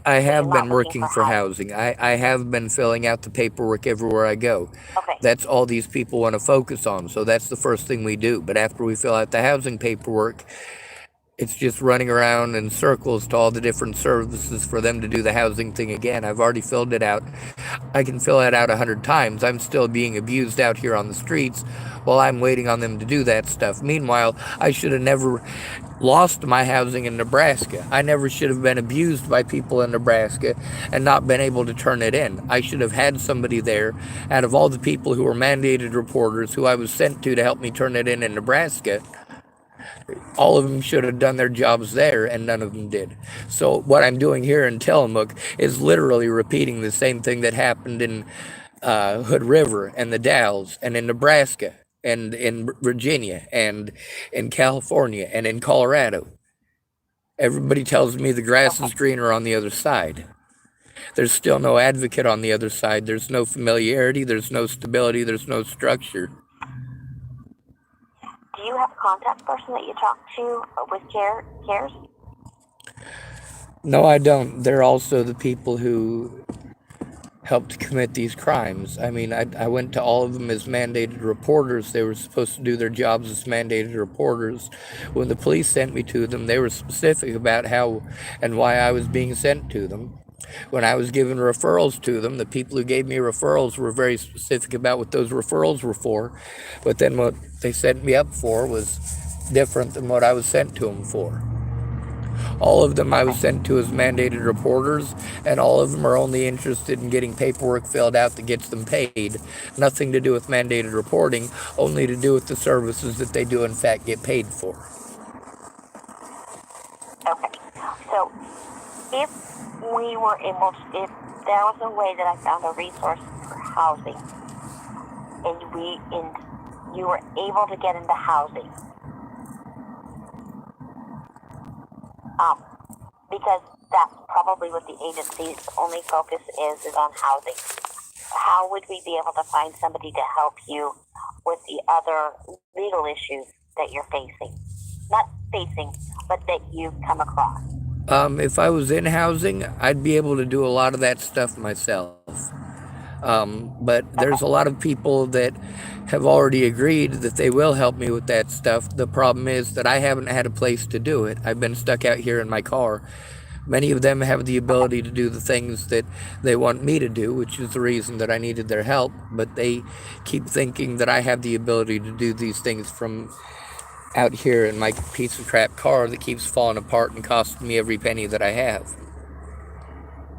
I have been working for housing. I have been filling out the paperwork everywhere I go. Okay. That's all these people want to focus on. So that's the first thing we do. But after we fill out the housing paperwork, it's just running around in circles to all the different services for them to do the housing thing again. I've already filled it out. I can fill it out 100 times. I'm still being abused out here on the streets while I'm waiting on them to do that stuff. Meanwhile, I should have never lost my housing in Nebraska. I never should have been abused by people in Nebraska and not been able to turn it in. I should have had somebody there, out of all the people who were mandated reporters who I was sent to help me turn it in Nebraska. All of them should have done their jobs there, and none of them did. So what I'm doing here in Tillamook is literally repeating the same thing that happened in Hood River and the Dalles and in Nebraska and in Virginia and in California and in Colorado. Everybody tells me the grass is greener on the other side. There's still no advocate on the other side. There's no familiarity. There's no stability. There's no structure. Do you have a contact person that you talk to with CARES? No, I don't. They're also the people who helped commit these crimes. I mean, I went to all of them as mandated reporters. They were supposed to do their jobs as mandated reporters. When the police sent me to them, they were specific about how and why I was being sent to them. When I was given referrals to them, the people who gave me referrals were very specific about what those referrals were for. But then what they sent me up for was different than what I was sent to them for. All of them I was sent to as mandated reporters, and all of them are only interested in getting paperwork filled out that gets them paid. Nothing to do with mandated reporting, only to do with the services that they do in fact get paid for. Okay. So if we were able to, if there was a way that I found a resource for housing, and you were able to get into housing, because that's probably what the agency's only focus is on housing. How would we be able to find somebody to help you with the other legal issues that you're facing? Not facing, but that you've come across. If I was in housing, I'd be able to do a lot of that stuff myself. But there's a lot of people that have already agreed that they will help me with that stuff. The problem is that I haven't had a place to do it. I've been stuck out here in my car. Many of them have the ability to do the things that they want me to do, which is the reason that I needed their help. But they keep thinking that I have the ability to do these things from out here in my piece of crap car that keeps falling apart and costing me every penny that I have.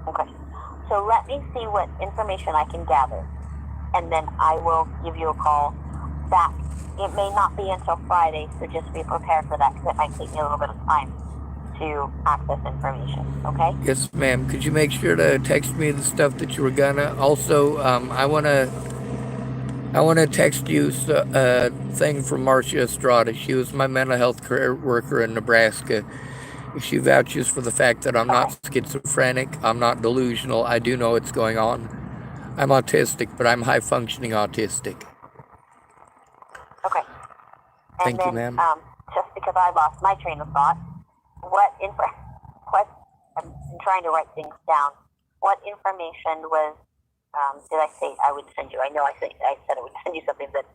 Okay. So let me see what information I can gather, and then I will give you a call back. It may not be until Friday, so just be prepared for that, because it might take me a little bit of time to access information, okay? Yes, ma'am. Could you make sure to text me the stuff that you were gonna? Also, I wanna text you a thing from Marcia Estrada. She was my mental health career worker in Nebraska. She vouches for the fact that I'm not schizophrenic, I'm not delusional, I do know what's going on. I'm autistic, but I'm high-functioning autistic. Okay. Thank you, ma'am. Just because I lost my train of thought, I'm trying to write things down. What information was, did I say I would send you? I know I said I would send you something, but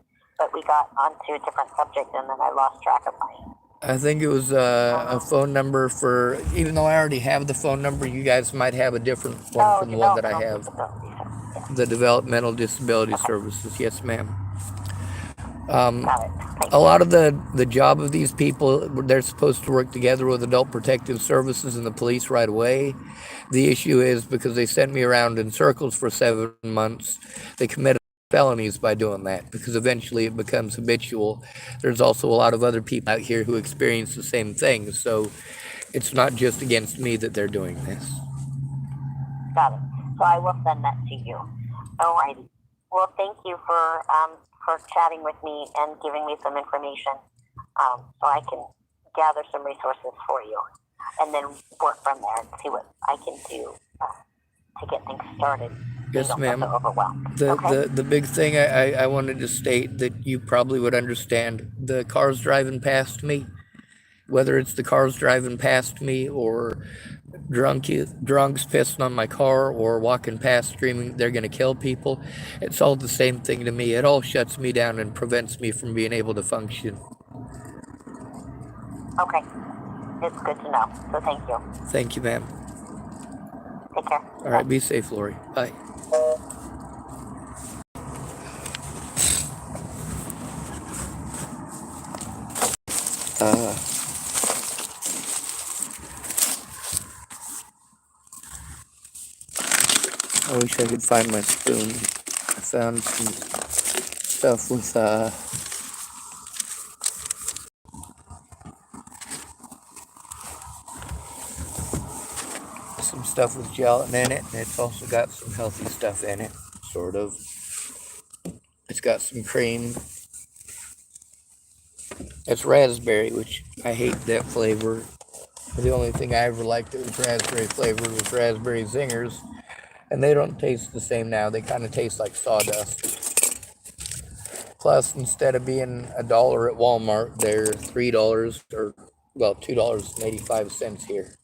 we got onto a different subject, and then I lost track of mine. I think it was a phone number for, even though I already have the phone number, you guys might have a different one from the one that I have. The Developmental Disability Services. Yes, ma'am. A lot of the job of these people, they're supposed to work together with Adult Protective Services and the police right away. The issue is because they sent me around in circles for 7 months, they committed felonies by doing that, because eventually it becomes habitual. There's also a lot of other people out here who experience the same thing, so it's not just against me that they're doing this. Got it. So I will send that to you. Alrighty. Well, thank you for chatting with me and giving me some information, so I can gather some resources for you, and then work from there and see what I can do to get things started. Yes, ma'am. Okay? The big thing I wanted to state that you probably would understand, the cars driving past me, whether it's the cars driving past me or drunks pissing on my car or walking past screaming they're going to kill people, it's all the same thing to me. It all shuts me down and prevents me from being able to function. Okay. It's good to know. So thank you. Thank you, ma'am. Take care. All right, be safe, Lori. Bye. I wish I could find my spoon. I found some stuff with gelatin in it, and it's also got some healthy stuff in it, sort of. It's got some cream. It's raspberry, which I hate that flavor. The only thing I ever liked that was raspberry flavored was raspberry zingers, and they don't taste the same now. They kind of taste like sawdust. Plus, instead of being $1 at Walmart, they're $3 or, well, $2.85 here.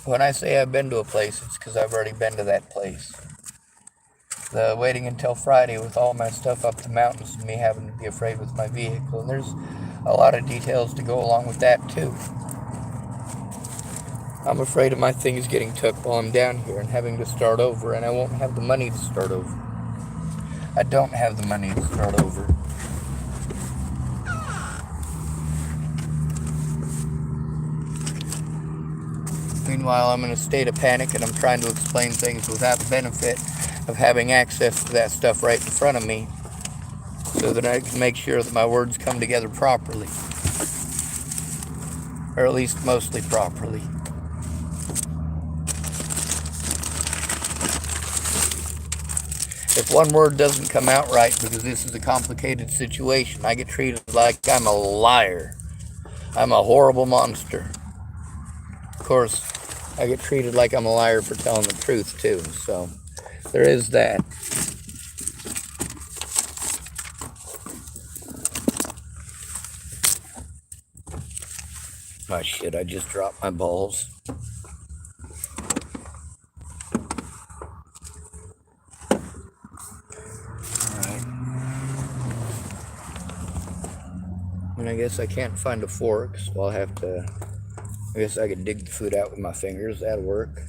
When I say I've been to a place, it's because I've already been to that place. The waiting until Friday with all my stuff up the mountains and me having to be afraid with my vehicle, and there's a lot of details to go along with that too. I'm afraid of my things getting took while I'm down here and having to start over, and I won't have the money to start over. I don't have the money to start over. Meanwhile, I'm in a state of panic and I'm trying to explain things without the benefit of having access to that stuff right in front of me. so that I can make sure that my words come together properly, or at least mostly properly. If one word doesn't come out right, because this is a complicated situation, I get treated like I'm a liar. I'm a horrible monster. Of course, I get treated like I'm a liar for telling the truth, too. So, there is that. Oh, shit, I just dropped my balls. Alright. And I guess I can't find a fork, so I'll have to... I guess I could dig the food out with my fingers. That'd work.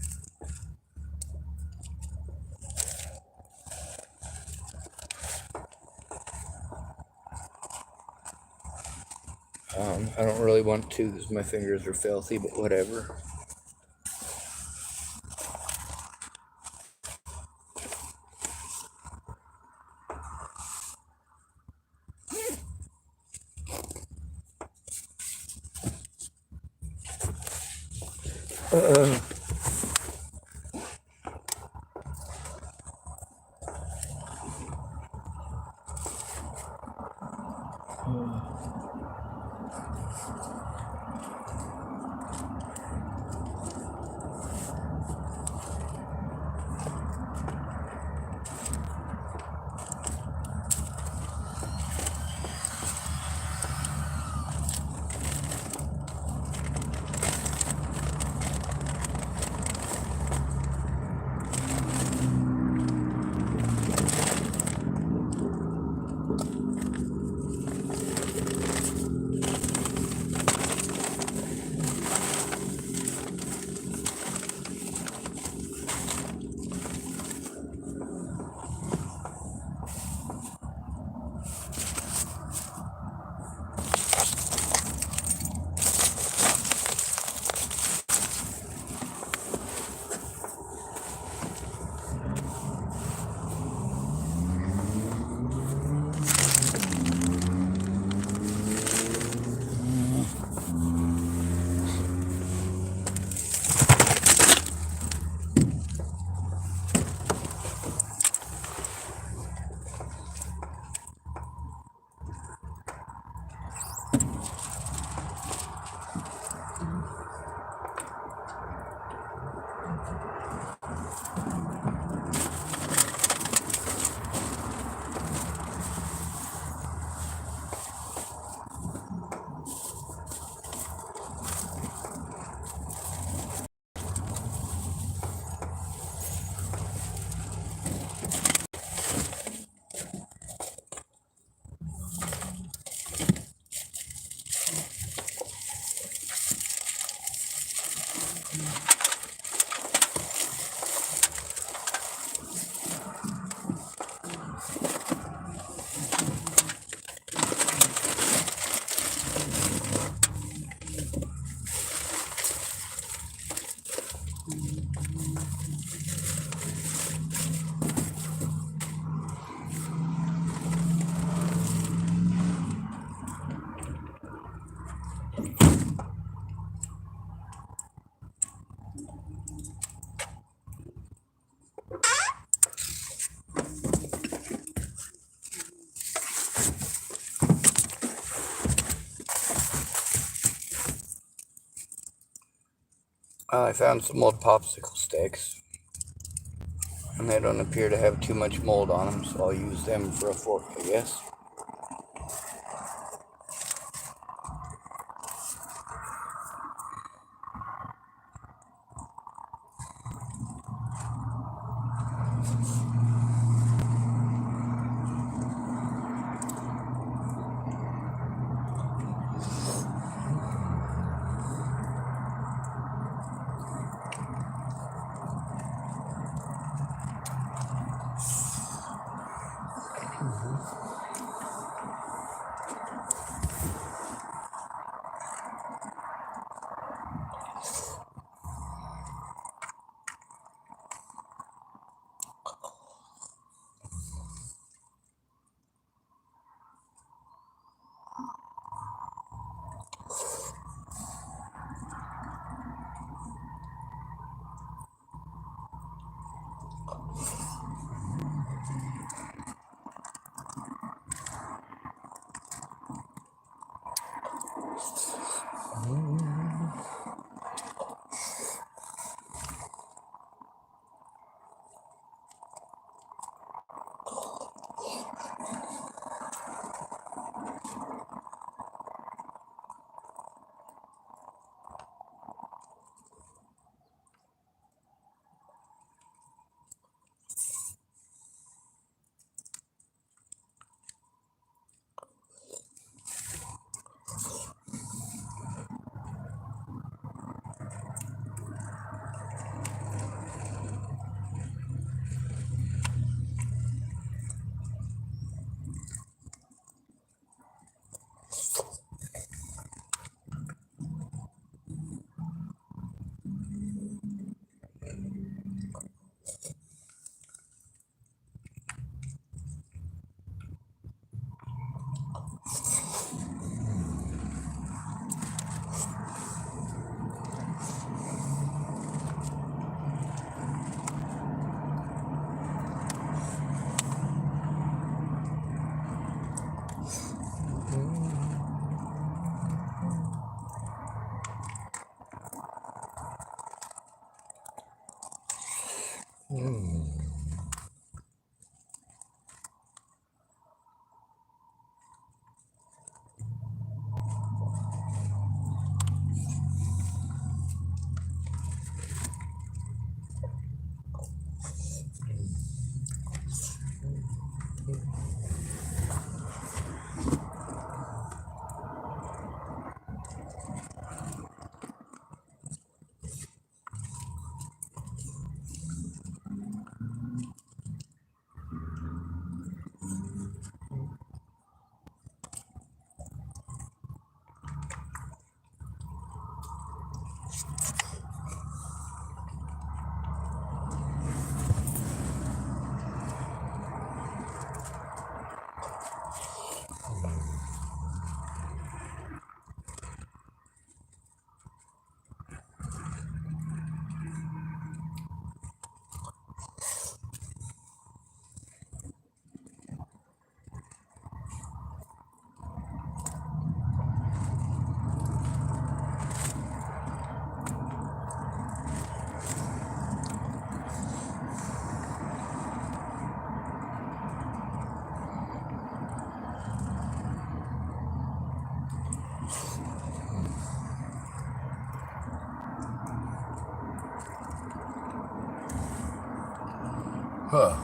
I don't really want to because my fingers are filthy, but whatever. I found some old popsicle sticks, and they don't appear to have too much mold on them, so I'll use them for a fork, I guess. Huh.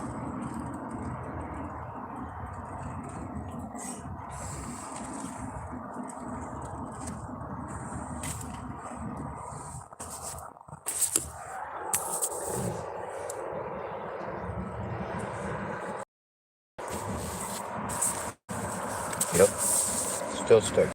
Yep. Still stuck.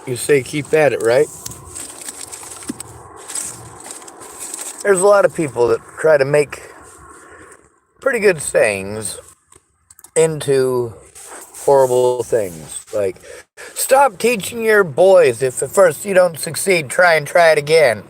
You say keep at it, right? There's a lot of people that try to make pretty good sayings into horrible things. Like, stop teaching your boys if at first you don't succeed, try and try it again.